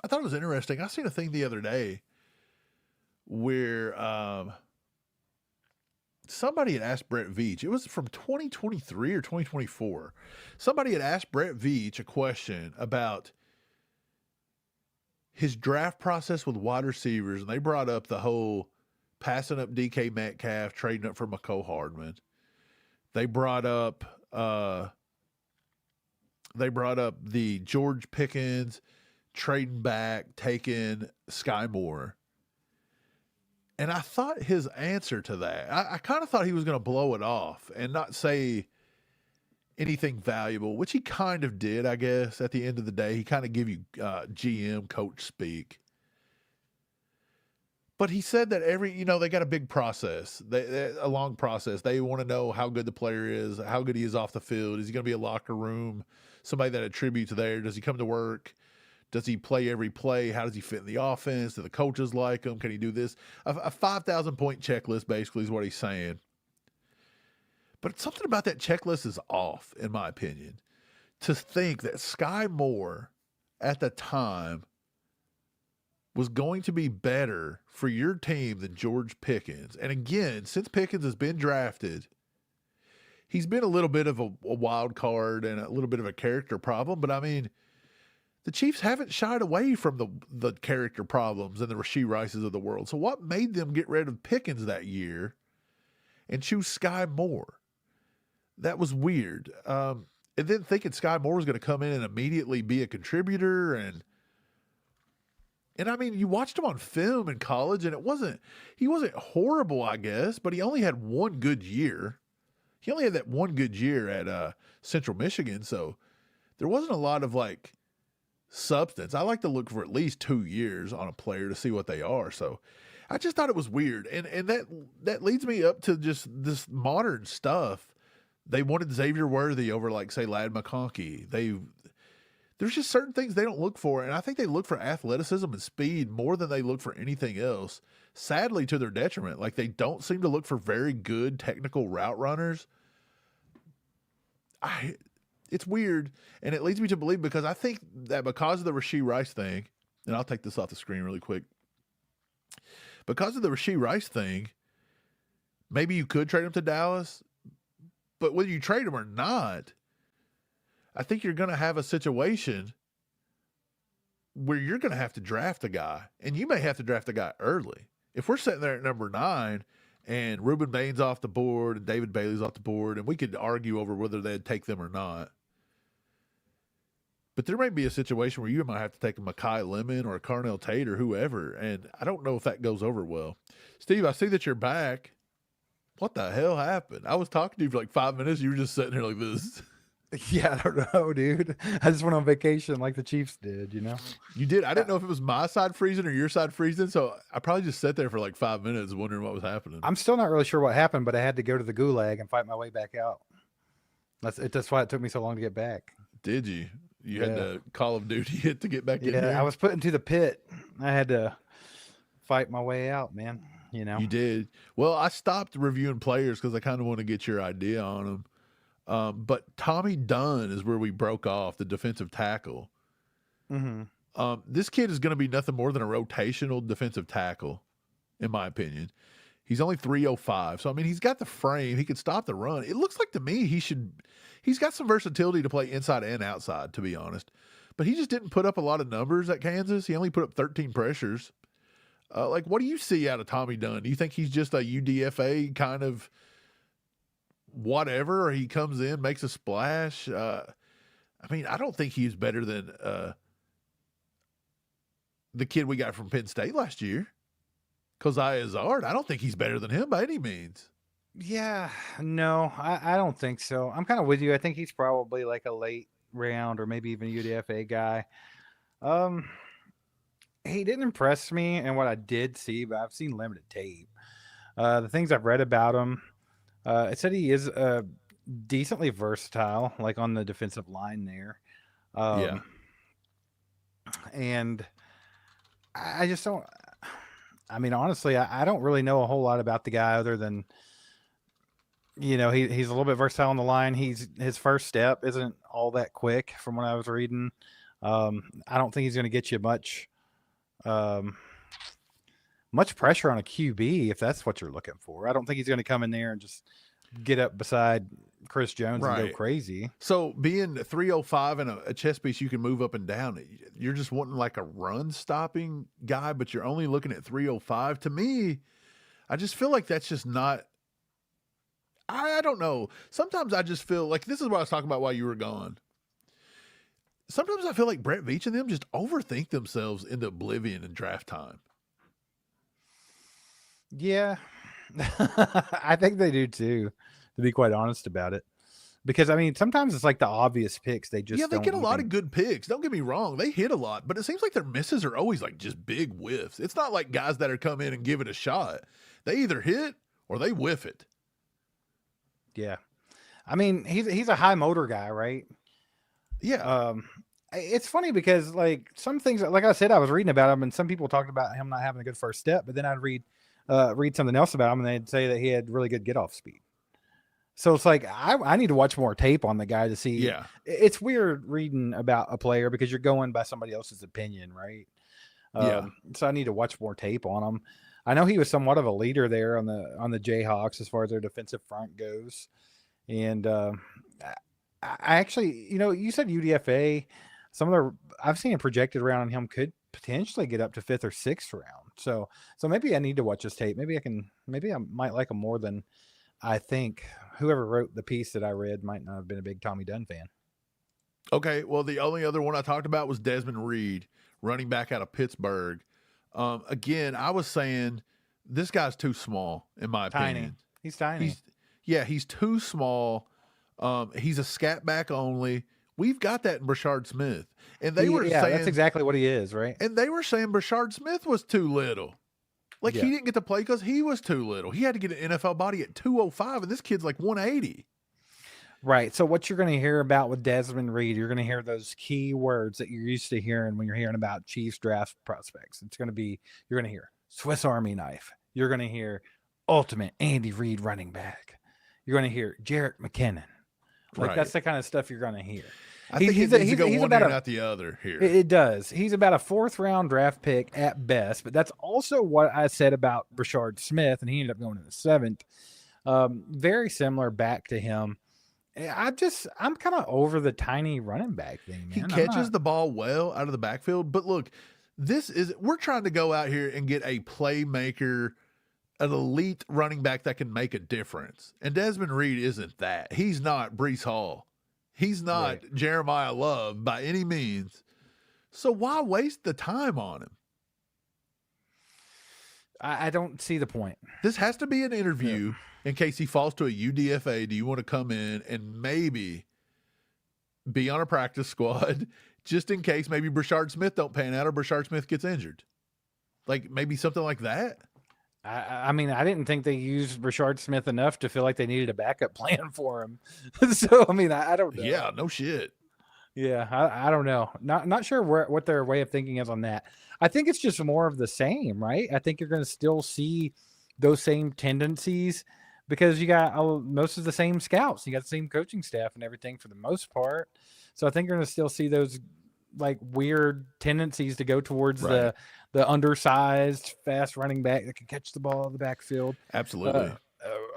I thought it was interesting. I seen a thing the other day where somebody had asked Brett Veach. It was from 2023 or 2024. Somebody had asked Brett Veach a question about his draft process with wide receivers, and they brought up the whole passing up DK Metcalf, trading up for McCole Hardman. They brought up the George Pickens trading back, taking Sky Moore. And I thought his answer to that, I kind of thought he was going to blow it off and not say anything valuable, which he kind of did, I guess. At the end of the day, he kind of give you GM coach speak. But he said that they got a big process, a long process. They want to know how good the player is, how good he is off the field. Is he going to be a locker room, somebody that attributes there? Does he come to work? Does he play every play? How does he fit in the offense? Do the coaches like him? Can he do this? A 5,000-point checklist, basically, is what he's saying. But something about that checklist is off, in my opinion. To think that Sky Moore, at the time, was going to be better for your team than George Pickens. And again, since Pickens has been drafted, he's been a little bit of a wild card and a little bit of a character problem. But I mean, the Chiefs haven't shied away from the character problems and the Rashee Rices of the world. So what made them get rid of Pickens that year and choose Sky Moore? That was weird. And then thinking Sky Moore was going to come in and immediately be a contributor. And I mean, you watched him on film in college, and he wasn't horrible, I guess, but he only had one good year. He only had that one good year at Central Michigan, so there wasn't a lot of, like, substance. I like to look for at least 2 years on a player to see what they are. So I just thought it was weird. And that leads me up to just this modern stuff. They wanted Xavier Worthy over, like, say, Ladd McConkey. There's just certain things they don't look for, and I think they look for athleticism and speed more than they look for anything else, sadly to their detriment. Like, they don't seem to look for very good technical route runners. It's weird, and it leads me to believe, because I think that because of the Rashee Rice thing, and I'll take this off the screen really quick, because of the Rashee Rice thing, maybe you could trade him to Dallas, but whether you trade him or not, I think you're going to have a situation where you're going to have to draft a guy, and you may have to draft a guy early. If we're sitting there at number 9 and Reuben Bain's off the board and David Bailey's off the board, and we could argue over whether they'd take them or not. But there may be a situation where you might have to take a Mekhi Lemon or a Carnell Tate or whoever, and I don't know if that goes over well. Steve, I see that you're back. What the hell happened? I was talking to you for like 5 minutes. You were just sitting here like this. Yeah, I don't know, dude. I just went on vacation like the Chiefs did, you know? You did? I didn't know if it was my side freezing or your side freezing, so I probably just sat there for like 5 minutes wondering what was happening. I'm still not really sure what happened, but I had to go to the gulag and fight my way back out. That's why it took me so long to get back. Did you? You had to Call of Duty it to get back in there? Yeah, I was put into the pit. I had to fight my way out, man. You know? You did. Well, I stopped reviewing players because I kind of want to get your idea on them. But Tommy Dunn is where we broke off, the defensive tackle. Mm-hmm. This kid is going to be nothing more than a rotational defensive tackle. in my opinion. He's only 305. So, I mean, he's got the frame. He could stop the run. It looks like to me he's got some versatility to play inside and outside, to be honest. But he just didn't put up a lot of numbers at Kansas. He only put up 13 pressures. Like, what do you see out of Tommy Dunn? Do you think he's just a UDFA kind of whatever, or he comes in, makes a splash? I mean, I don't think he's better than the kid we got from Penn State last year. Keziah Zard, I don't think he's better than him by any means. Yeah, no, I don't think so. I'm kind of with you. I think he's probably like a late round or maybe even UDFA guy. He didn't impress me in what I did see, but I've seen limited tape. The things I've read about him, it said he is decently versatile, like on the defensive line there. Yeah. And I just don't. I mean, honestly, I don't really know a whole lot about the guy other than, he's a little bit versatile on the line. His first step isn't all that quick from what I was reading. I don't think he's going to get you much pressure on a QB if that's what you're looking for. I don't think he's going to come in there and just get up beside Chris Jones and go crazy. So being 305 and a chess piece, you can move up and down. You're just wanting like a run stopping guy, but you're only looking at 305. To me, I just feel like that's just not, I don't know. Sometimes I just feel like this is what I was talking about while you were gone. Sometimes I feel like Brett Veach and them just overthink themselves into oblivion in draft time. Yeah, I think they do too, to be quite honest about it. Because, I mean, sometimes it's like the obvious picks. They just they get a lot of good picks. Don't get me wrong. They hit a lot, but it seems like their misses are always like just big whiffs. It's not like guys that are come in and give it a shot. They either hit or they whiff it. Yeah. I mean, he's a high motor guy, right? Yeah. It's funny because like some things, like I said, I was reading about him and some people talked about him not having a good first step, but then I'd read something else about him and they'd say that he had really good get off speed. So it's like, I need to watch more tape on the guy to see. Yeah. It's weird reading about a player because you're going by somebody else's opinion, right? So I need to watch more tape on him. I know he was somewhat of a leader there on the Jayhawks as far as their defensive front goes. And I actually, you said UDFA, I've seen it projected around on him could potentially get up to 5th or 6th round. So maybe I need to watch his tape. Maybe I might like him more than I think. Whoever wrote the piece that I read might not have been a big Tommy Dunn fan. Okay, well, the only other one I talked about was Desmond Reid, running back out of Pittsburgh. Again, I was saying this guy's too small, in my opinion. He's tiny. He's too small. He's a scat back only. We've got that in Brashard Smith. And they were saying that's exactly what he is, right? And they were saying Brashard Smith was too little. Like, he didn't get to play because he was too little. He had to get an NFL body at 205, and this kid's like 180. Right. So what you're going to hear about with Desmond Reid, you're going to hear those key words that you're used to hearing when you're hearing about Chiefs draft prospects. You're going to hear Swiss Army knife. You're going to hear ultimate Andy Reid running back. You're going to hear Jarrett McKinnon. Like, that's the kind of stuff you're going to hear. I think he's to go one ear, not the other here. It does. He's about a 4th round draft pick at best, but that's also what I said about Brashard Smith, and he ended up going in the 7th. Very similar back to him. I'm kind of over the tiny running back thing, man. He catches the ball well out of the backfield, but look, we're trying to go out here and get a playmaker, an elite running back that can make a difference. And Desmond Reid isn't that. He's not Breece Hall. He's not Jeremiah Love by any means. So why waste the time on him? I don't see the point. This has to be an interview in case he falls to a UDFA. Do you want to come in and maybe be on a practice squad just in case maybe Brashard Smith don't pan out or Brashard Smith gets injured? Like maybe something like that. I mean, I didn't think they used Brashard Smith enough to feel like they needed a backup plan for him. So, I mean, I don't know. Yeah, no shit. Yeah, I don't know. Not sure what their way of thinking is on that. I think it's just more of the same, right? I think you're going to still see those same tendencies because you got most of the same scouts. You got the same coaching staff and everything for the most part. So I think you're going to still see those like weird tendencies to go towards the the undersized, fast running back that can catch the ball in the backfield. Absolutely.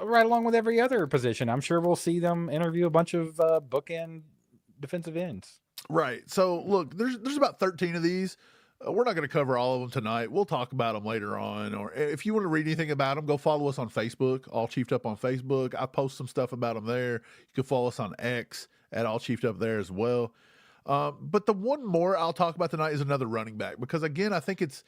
Right along with every other position. I'm sure we'll see them interview a bunch of bookend defensive ends. Right. So look, there's about 13 of these. We're not going to cover all of them tonight. We'll talk about them later on. Or if you want to read anything about them, go follow us on Facebook, All Chiefed Up on Facebook. I post some stuff about them there. You can follow us on X at All Chiefed Up there as well. But the one more I'll talk about tonight is another running back, because again, I think it's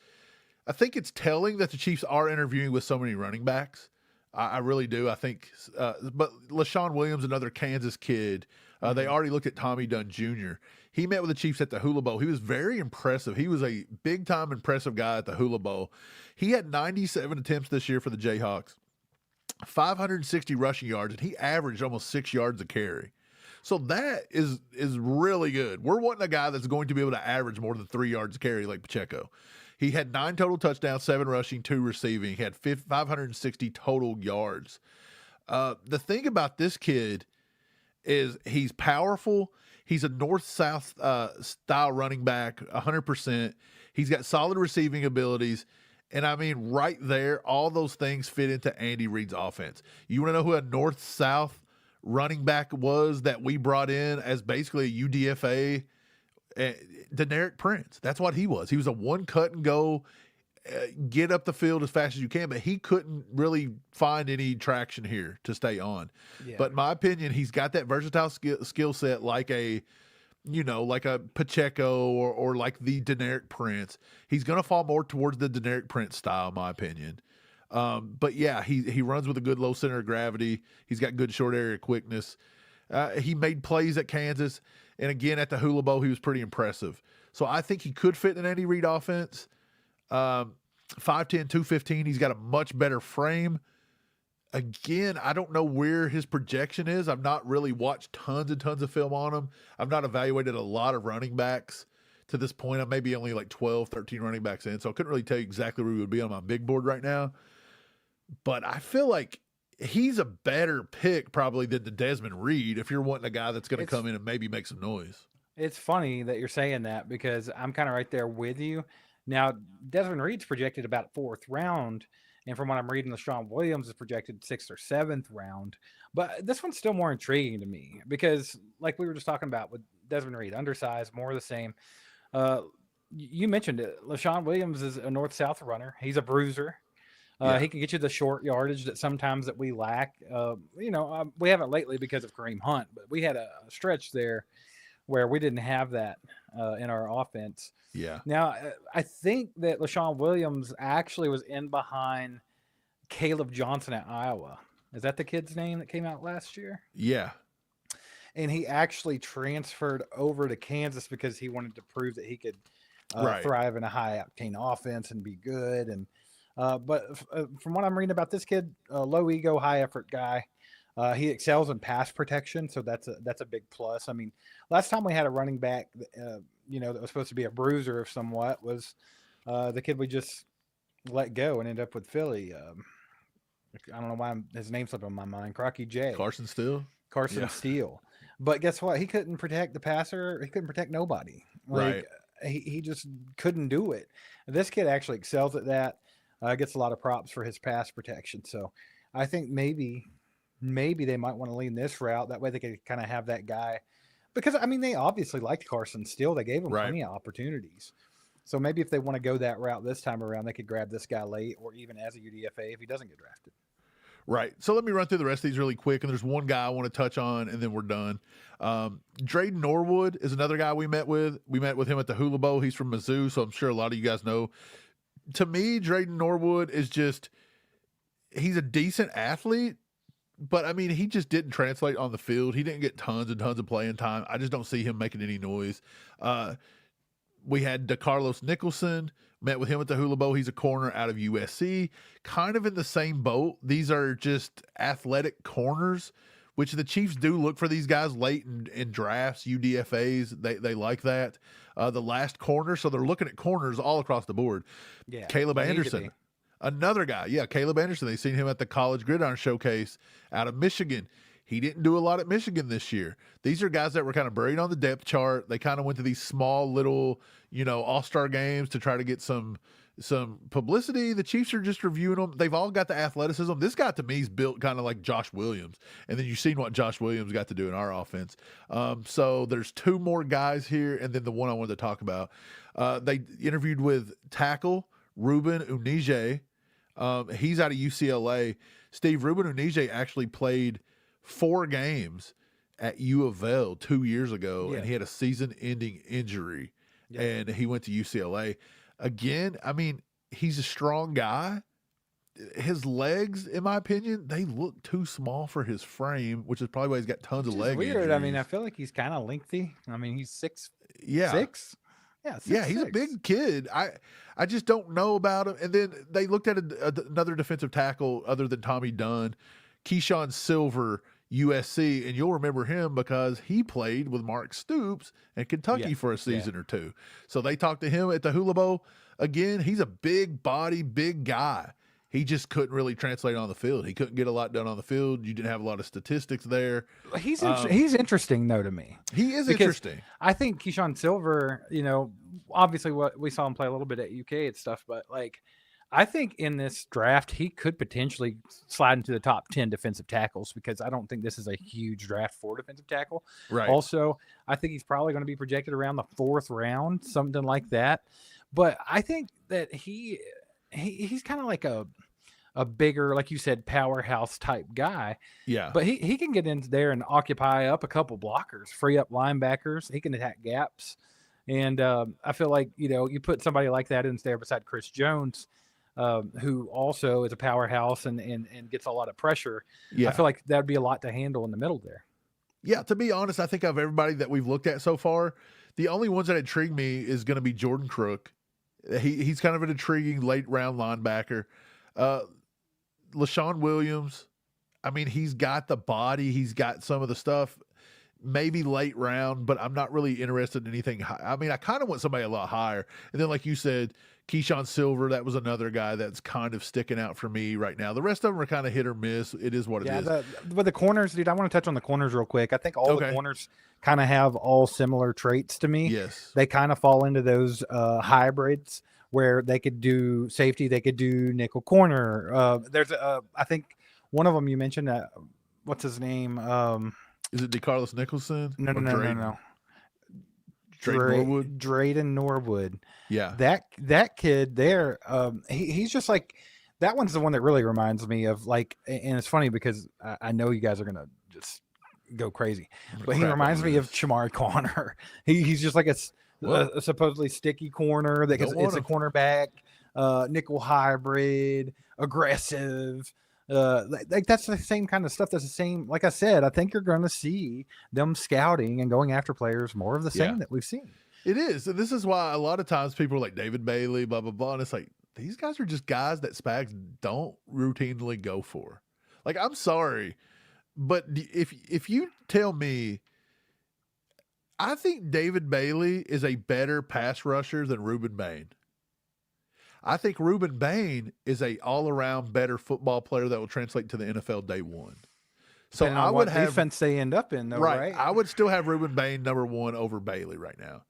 telling that the Chiefs are interviewing with so many running backs. I really do. I think, but Leshon Williams, another Kansas kid, they already looked at Tommy Dunn Jr. He met with the Chiefs at the Hula Bowl. He was very impressive. He was a big-time impressive guy at the Hula Bowl. He had 97 attempts this year for the Jayhawks, 560 rushing yards, and he averaged almost 6 yards a carry. So that is really good. We're wanting a guy that's going to be able to average more than 3 yards a carry like Pacheco. He had 9 total touchdowns, 7 rushing, 2 receiving. He had 560 total yards. The thing about this kid is he's powerful. He's a north-south style running back, 100%. He's got solid receiving abilities. And, I mean, right there, all those things fit into Andy Reid's offense. You want to know who a north-south running back was that we brought in as basically a UDFA? Deneric Prince. That's what he was. He was a one cut and go, get up the field as fast as you can, but he couldn't really find any traction here to stay on. Yeah. But in my opinion, he's got that versatile skill set like a Pacheco or like the Deneric Prince. He's going to fall more towards the Deneric Prince style, in my opinion. But yeah, he runs with a good low center of gravity. He's got good short area quickness. He made plays at Kansas. And again, at the Hula Bowl, he was pretty impressive. So I think he could fit in an Andy Reid offense. 5'10", 215. He's got a much better frame. Again, I don't know where his projection is. I've not really watched tons and tons of film on him. I've not evaluated a lot of running backs to this point. I'm maybe only like 12, 13 running backs in. So I couldn't really tell you exactly where he would be on my big board right now. But I feel like he's a better pick probably than the Desmond Reid if you're wanting a guy that's going to come in and maybe make some noise. It's funny that you're saying that because I'm kind of right there with you. Now, Desmond Reid's projected about 4th round, and from what I'm reading, Leshon Williams is projected 6th or 7th round. But this one's still more intriguing to me because, like we were just talking about with Desmond Reid, undersized, more of the same. You mentioned it. Leshon Williams is a north-south runner. He's a bruiser. He can get you the short yardage that sometimes that we lack. We haven't lately because of Kareem Hunt, but we had a stretch there where we didn't have that in our offense. Yeah. Now, I think that Leshon Williams actually was in behind Caleb Johnson at Iowa. Is that the kid's name that came out last year? Yeah. And he actually transferred over to Kansas because he wanted to prove that he could thrive in a high-octane offense and be good. And but from what I'm reading about this kid, low ego, high effort guy. He excels in pass protection, so that's a big plus. I mean, last time we had a running back, that was supposed to be a bruiser somewhat was the kid we just let go and ended up with Philly. I don't know why his name slipped on my mind. Crocky J. Carson Steele. Steele. But guess what? He couldn't protect the passer. He couldn't protect nobody. Right. He just couldn't do it. This kid actually excels at that. Gets a lot of props for his pass protection. So I think maybe they might want to lean this route. That way they could kind of have that guy. Because, I mean, they obviously liked Carson Steele. They gave him plenty of opportunities. So maybe if they want to go that route this time around, they could grab this guy late or even as a UDFA if he doesn't get drafted. Right. So let me run through the rest of these really quick. And there's one guy I want to touch on, and then we're done. Dreyden Norwood is another guy we met with. We met with him at the Hula Bowl. He's from Mizzou, so I'm sure a lot of you guys know. To me, Dreyden Norwood is he's a decent athlete, but I mean, he just didn't translate on the field. He didn't get tons and tons of playing time. I just don't see him making any noise. We had DeCarlos Nicholson, met with him at the Hula Bowl. He's a corner out of USC, kind of in the same boat. These are just athletic corners, which the Chiefs do look for these guys late in drafts, UDFAs. They like that. The last corner, so they're looking at corners all across the board. Yeah, Caleb Anderson, another guy. Yeah, Caleb Anderson. They've seen him at the College Gridiron Showcase out of Michigan. He didn't do a lot at Michigan this year. These are guys that were kind of buried on the depth chart. They kind of went to these small little, all-star games to try to get some some publicity. The Chiefs are just reviewing them. They've all got the athleticism. This guy to me is built kind of like Josh Williams. And then you've seen what Josh Williams got to do in our offense. So there's 2 more guys here, and then the one I wanted to talk about. They interviewed with tackle Reuben Onije. He's out of UCLA. Steve, Reuben Onije actually played 4 games at U of L 2 years ago, and he had a season-ending injury, and he went to UCLA. Again, I mean, he's a strong guy. His legs, in my opinion, they look too small for his frame, which is probably why he's got tons of leg weird. injuries. I mean, I feel like he's kind of lengthy. I mean, he's 6'6". Yeah, he's a big kid. I just don't know about him. And then they looked at another defensive tackle other than Tommy Dunn, Keeshawn Silver USC, and you'll remember him because he played with Mark Stoops in Kentucky for a season or 2. So they talked to him at the Hula Bowl. Again, he's a big body, big guy. He just couldn't really translate on the field. He couldn't get a lot done on the field. You didn't have a lot of statistics there. He's interesting, though, to me. He is interesting. I think Keeshawn Silver, obviously what we saw him play a little bit at UK and stuff, but I think in this draft, he could potentially slide into the top 10 defensive tackles because I don't think this is a huge draft for defensive tackle. Right. Also, I think he's probably going to be projected around the 4th round, something like that. But I think that he's kind of like a bigger, like you said, powerhouse type guy. Yeah. But he can get in there and occupy up a couple blockers, free up linebackers. He can attack gaps. And I feel like, you put somebody like that in there beside Chris Jones, who also is a powerhouse and gets a lot of pressure. Yeah. I feel like that would be a lot to handle in the middle there. Yeah, to be honest, I think of everybody that we've looked at so far, the only ones that intrigue me is going to be Jordan Crook. He's kind of an intriguing late round linebacker. Leshon Williams, I mean, he's got the body, he's got some of the stuff. Maybe late round, but I'm not really interested in anything high. I mean, I kind of want somebody a lot higher. And then, like you said, Keeshawn Silver, that was another guy that's kind of sticking out for me right now. The rest of them are kind of hit or miss. It is what it is. But the corners, dude, I want to touch on the corners real quick. I think all the corners kind of have all similar traits to me. Yes. They kind of fall into those hybrids where they could do safety, they could do nickel corner. There's, I think one of them you mentioned, what's his name? Is it DeCarlos Nicholson? No. Dreyden Norwood. Yeah. That kid there, he's just like, that one's the one that really reminds me of and it's funny because I know you guys are going to just go crazy, but he reminds me of Chamari Connor. He's just like a supposedly sticky corner that it's a cornerback, nickel hybrid, aggressive. That's the same kind of stuff. That's the same. Like I said, I think you're going to see them scouting and going after players more of the same that we've seen. It is. And this is why a lot of times people are like David Bailey, blah, blah, blah. And it's like, these guys are just guys that Spags don't routinely go for. Like, I'm sorry, but if you tell me, I think David Bailey is a better pass rusher than Reuben Bain. I think Reuben Bain is a all-around better football player that will translate to the NFL day one. So I would have defense they end up in, though, right? I would still have Reuben Bain number 1 over Bailey right now.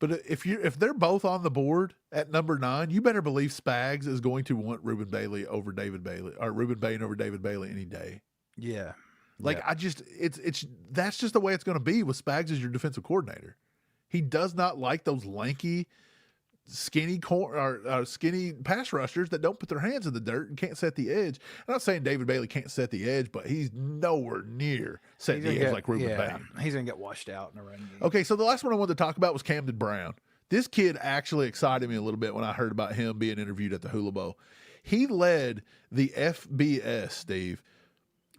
But if they're both on the board at number 9, you better believe Spags is going to want Reuben Bailey over David Bailey, or Reuben Bain over David Bailey any day. Yeah. That's just the way it's going to be with Spags as your defensive coordinator. He does not like those lanky, skinny skinny pass rushers that don't put their hands in the dirt and can't set the edge. I'm not saying David Bailey can't set the edge, but he's nowhere near setting the edge like Reuben Bain. He's going to get washed out in a run game. Okay, so the last one I wanted to talk about was Camden Brown. This kid actually excited me a little bit when I heard about him being interviewed at the Hula Bowl. He led the FBS, Steve,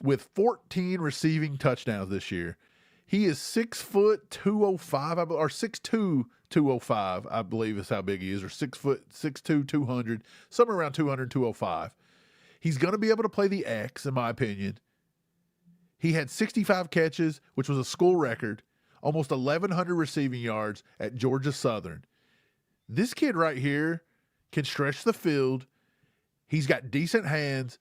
with 14 receiving touchdowns this year. He is 6 foot 205, or 6'2", 205, I believe is how big he is, or 6 foot 6'2", 200, somewhere around 200, 205. He's going to be able to play the X, in my opinion. He had 65 catches, which was a school record, almost 1,100 receiving yards at Georgia Southern. This kid right here can stretch the field. He's got decent hands,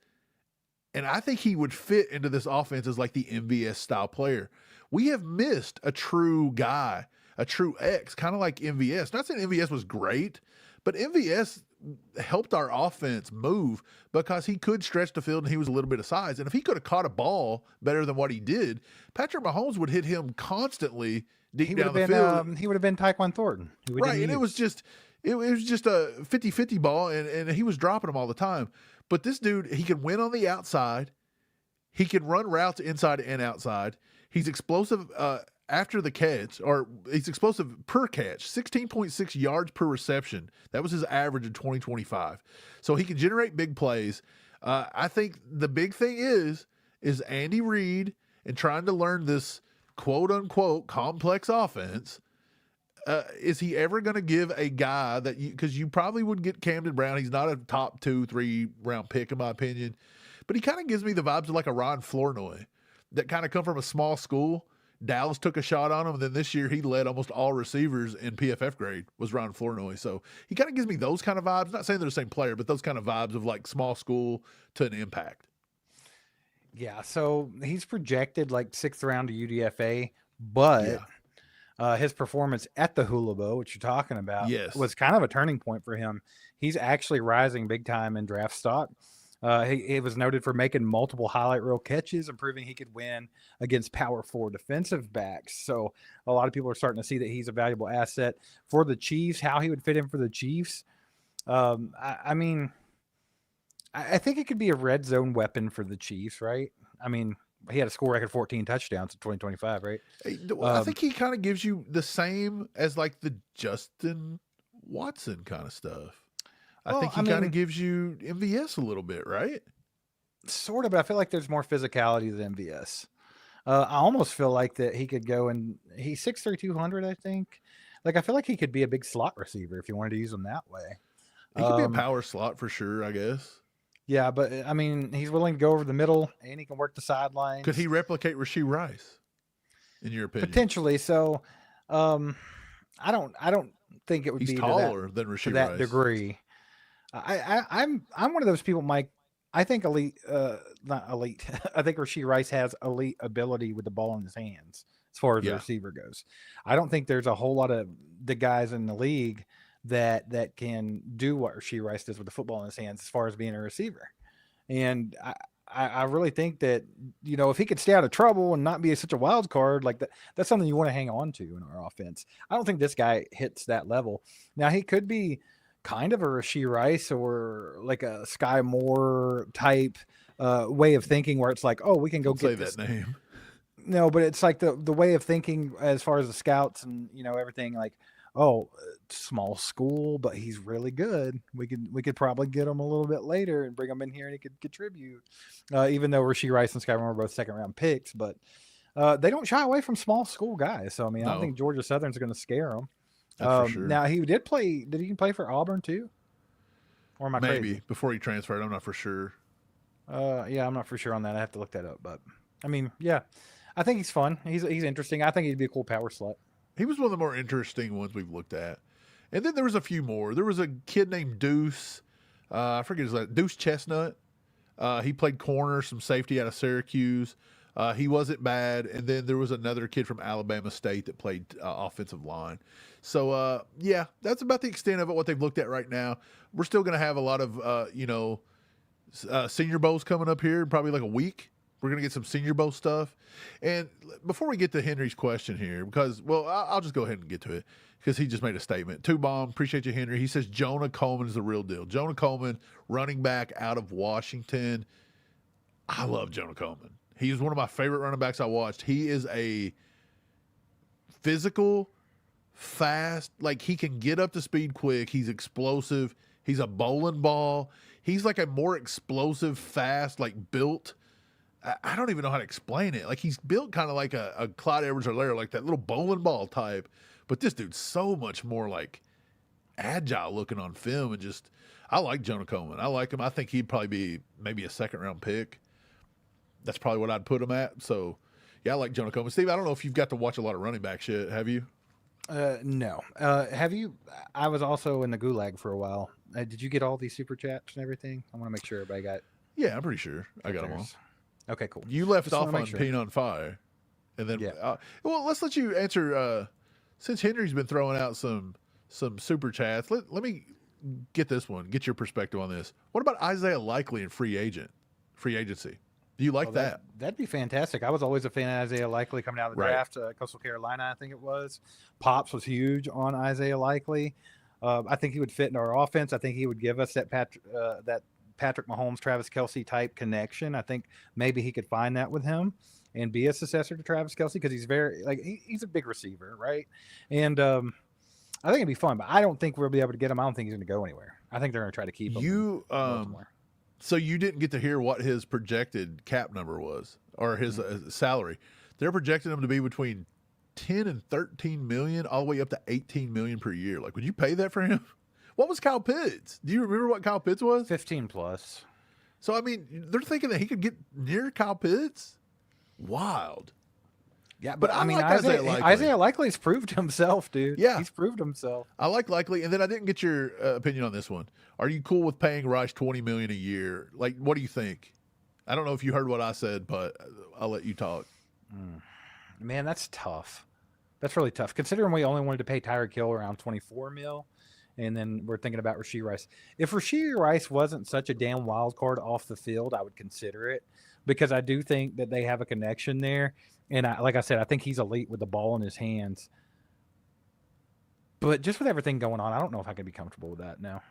and I think he would fit into this offense as like the MVS style player. We have missed a true guy, a true X, kind of like MVS. Not saying MVS was great, but MVS helped our offense move because he could stretch the field and he was a little bit of size. And if he could have caught a ball better than what he did, Patrick Mahomes would hit him constantly deep down the field. He would have been Tyquan Thornton. Right, and it was just a 50-50 ball, and he was dropping them all the time. But this dude, he can win on the outside. He can run routes inside and outside. He's explosive after the catch, or he's explosive per catch, 16.6 yards per reception. That was his average in 2025. So he can generate big plays. I think the big thing is Andy Reid and trying to learn this quote-unquote complex offense. Is he ever going to give a guy that because you probably would get Camden Brown. He's not a top 2-3 round pick in my opinion, but he kind of gives me the vibes of like a Ron Flournoy that kind of come from a small school. Dallas took a shot on him, and then this year he led almost all receivers in PFF grade was Ron Flournoy. So he kind of gives me those kind of vibes. Not saying they're the same player, but those kind of vibes of like small school to an impact. Yeah, so he's projected like 6th round to UDFA, but his performance at the Hula Bowl, which you're talking about, was kind of a turning point for him. He's actually rising big time in draft stock. He was noted for making multiple highlight reel catches and proving he could win against power 4 defensive backs. So a lot of people are starting to see that he's a valuable asset for the Chiefs. How he would fit in for the Chiefs, I mean, I think it could be a red zone weapon for the Chiefs, right? I mean, he had a score record 14 touchdowns in 2025, right? I think he kind of gives you the same as like the Justin Watson kind of stuff. I think he kind of gives you MVS a little bit, right? Sort of, but I feel like there's more physicality than MVS. I almost feel like that he could go and he's 6'3", 200, I think. Like, I feel like he could be a big slot receiver if you wanted to use him that way. He could be a power slot for sure, I guess. Yeah, but I mean, he's willing to go over the middle and he can work the sidelines. Could he replicate Rashee Rice, in your opinion? Potentially. So, I don't think it would be taller than Rashee to that Rice. degree. I'm one of those people, Mike. I think not elite. I think Rashee Rice has elite ability with the ball in his hands as far as the receiver goes. I don't think there's a whole lot of the guys in the league that can do what Rashee Rice does with the football in his hands as far as being a receiver. And I really think that, you know, if he could stay out of trouble and not be such a wild card, like that's something you want to hang on to in our offense. I don't think this guy hits that level. Now, he could be kind of a Rashee Rice or like a Sky Moore type way of thinking where it's like, oh, we can go get that name. No, but it's like the way of thinking as far as the scouts and, you know, everything like, oh, small school, but he's really good. We could probably get him a little bit later and bring him in here and he could contribute. Even though Rashee Rice and Sky Moore are both 2nd round picks, but they don't shy away from small school guys. So, I mean, I don't think Georgia Southern's going to scare them. For sure. Now he did he play for Auburn too? Or am I crazy? Before he transferred, I'm not for sure. Yeah, I'm not for sure on that. I have to look that up, but I mean, yeah, I think he's fun. He's interesting. I think he'd be a cool power slot. He was one of the more interesting ones we've looked at. And then there was a few more. There was a kid named Duce. I forget his name. Duce Chestnut. He played corner, some safety out of Syracuse. He wasn't bad. And then there was another kid from Alabama State that played offensive line. So, yeah, that's about the extent of it, what they've looked at right now. We're still going to have a lot of, Senior Bowls coming up here in probably like a week. We're going to get some Senior Bowl stuff. And before we get to Henry's question here, because, well, I'll just go ahead and get to it because he just made a statement. Two Bomb, appreciate you, Henry. He says Jonah Coleman is the real deal. Jonah Coleman, running back out of Washington. I love Jonah Coleman. He is one of my favorite running backs I watched. He is a physical, fast, like he can get up to speed quick. He's explosive. He's a bowling ball. He's like a more explosive, fast, like built. I don't even know how to explain it. Like he's built kind of like a Clyde Edwards-Helaire, like that little bowling ball type. But this dude's so much more like agile looking on film and just, I like Jonah Coleman. I like him. I think he'd probably be maybe a 2nd round pick. That's probably what I'd put him at. So, yeah, I like Jonah Coleman. Steve, I don't know if you've got to watch a lot of running back shit. Have you? No. Have you? I was also in the gulag for a while. Did you get all these super chats and everything? I want to make sure everybody got. Yeah, I'm pretty sure I got them all. Okay, cool. You left off on Peeing on Fire, and then well, let's let you answer. Since Henry's been throwing out some super chats, let me get this one. Get your perspective on this. What about Isaiah Likely in free agency? Do you like that? That'd be fantastic. I was always a fan of Isaiah Likely coming out of the Right. draft. Coastal Carolina, I think it was. Pops was huge on Isaiah Likely. I think he would fit in our offense. I think he would give us that Patrick Mahomes, Travis Kelce type connection. I think maybe he could find that with him and be a successor to Travis Kelce because he's very he's a big receiver, right? And I think it'd be fun, but I don't think we'll be able to get him. I don't think he's going to go anywhere. I think they're going to try to keep him. So you didn't get to hear what his projected cap number was or his salary. They're projecting him to be between 10 and 13 million, all the way up to 18 million per year. Like, would you pay that for him? What was Kyle Pitts? Do you remember what Kyle Pitts was? 15 plus. So, I mean, they're thinking that he could get near Kyle Pitts? Wild. Yeah, but I mean, like Isaiah Likely's proved himself, dude. Yeah. He's proved himself. I like Likely, and then I didn't get your opinion on this one. Are you cool with paying Rice $20 million a year? Like, what do you think? I don't know if you heard what I said, but I'll let you talk. Man, that's tough. That's really tough, considering we only wanted to pay Tyreek Hill around 24 mil, and then we're thinking about Rashee Rice. If Rashee Rice wasn't such a damn wild card off the field, I would consider it, because I do think that they have a connection there. And like I said, I think he's elite with the ball in his hands. But just with everything going on, I don't know if I can be comfortable with that now.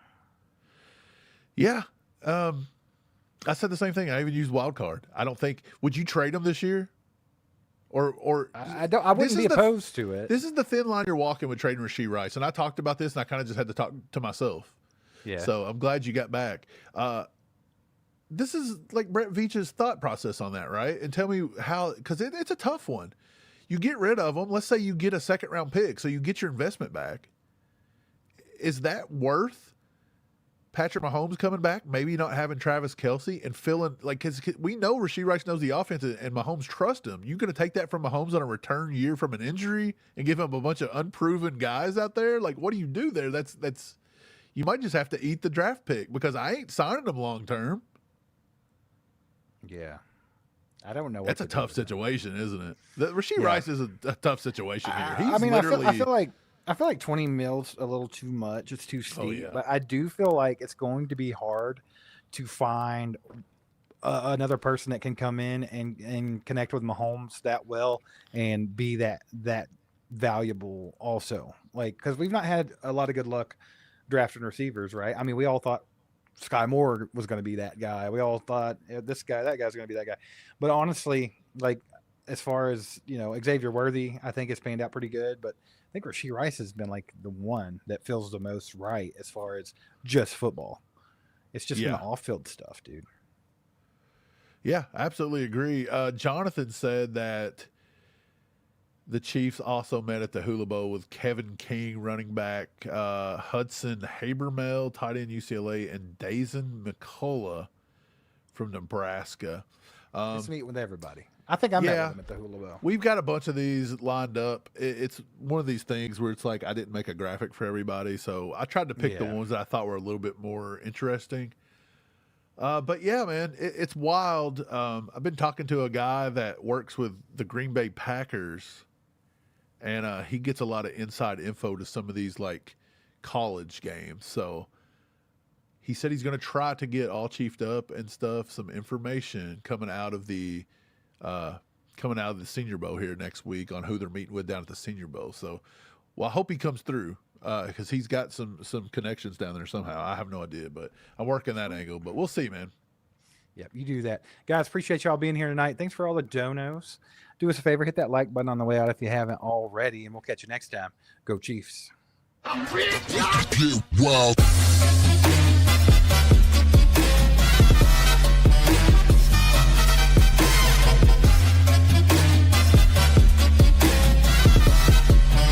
Yeah. I said the same thing. I even used wild card. I don't think. Would you trade him this year? Or I wouldn't be opposed to it. This is the thin line you're walking with trading Rashee Rice. And I talked about this, and I kind of just had to talk to myself. Yeah. So I'm glad you got back. This is like Brett Veach's thought process on that, right? And tell me how, because it's a tough one. You get rid of them. Let's say you get a second-round pick, so you get your investment back. Is that worth Patrick Mahomes coming back, maybe not having Travis Kelce, and filling, like, because we know Rashee Rice knows the offense and Mahomes trusts him. You going to take that from Mahomes on a return year from an injury and give him a bunch of unproven guys out there? Like, what do you do there? That's you might just have to eat the draft pick, because I ain't signing them long-term. Yeah. I don't know. That's a tough situation, isn't it? Rashee Rice is a tough situation here. He's I mean, literally... I feel like 20 mil's a little too much. It's too steep. Oh, yeah. But I do feel like it's going to be hard to find another person that can come in and connect with Mahomes that well and be that valuable also. Like, because we've not had a lot of good luck drafting receivers, right? I mean, we all thought Sky Moore was going to be that guy. We all thought that guy's going to be that guy. But honestly, like, as far as, Xavier Worthy, I think it's panned out pretty good. But I think Rashee Rice has been like the one that feels the most right as far as just football. It's just been the off-field stuff, dude. Yeah, absolutely agree. Jonathan said that the Chiefs also met at the Hula Bowl with Kevin King, running back, Hudson Habermel, tight end UCLA, and Dazen McCullough from Nebraska. Just meet with everybody. I think I met with him at the Hula Bowl. We've got a bunch of these lined up. It's one of these things where it's like I didn't make a graphic for everybody, so I tried to pick the ones that I thought were a little bit more interesting. But yeah, man, it's wild. I've been talking to a guy that works with the Green Bay Packers, and he gets a lot of inside info to some of these like college games. So he said he's going to try to get all chiefed up and stuff, some information coming out of the Senior Bowl here next week on who they're meeting with down at the Senior Bowl. So, well, I hope he comes through because he's got some connections down there somehow. I have no idea, but I'm working that angle. But we'll see, man. Yep, you do that. Guys, appreciate y'all being here tonight. Thanks for all the donos. Do us a favor, hit that like button on the way out if you haven't already, and we'll catch you next time. Go Chiefs. Get wild.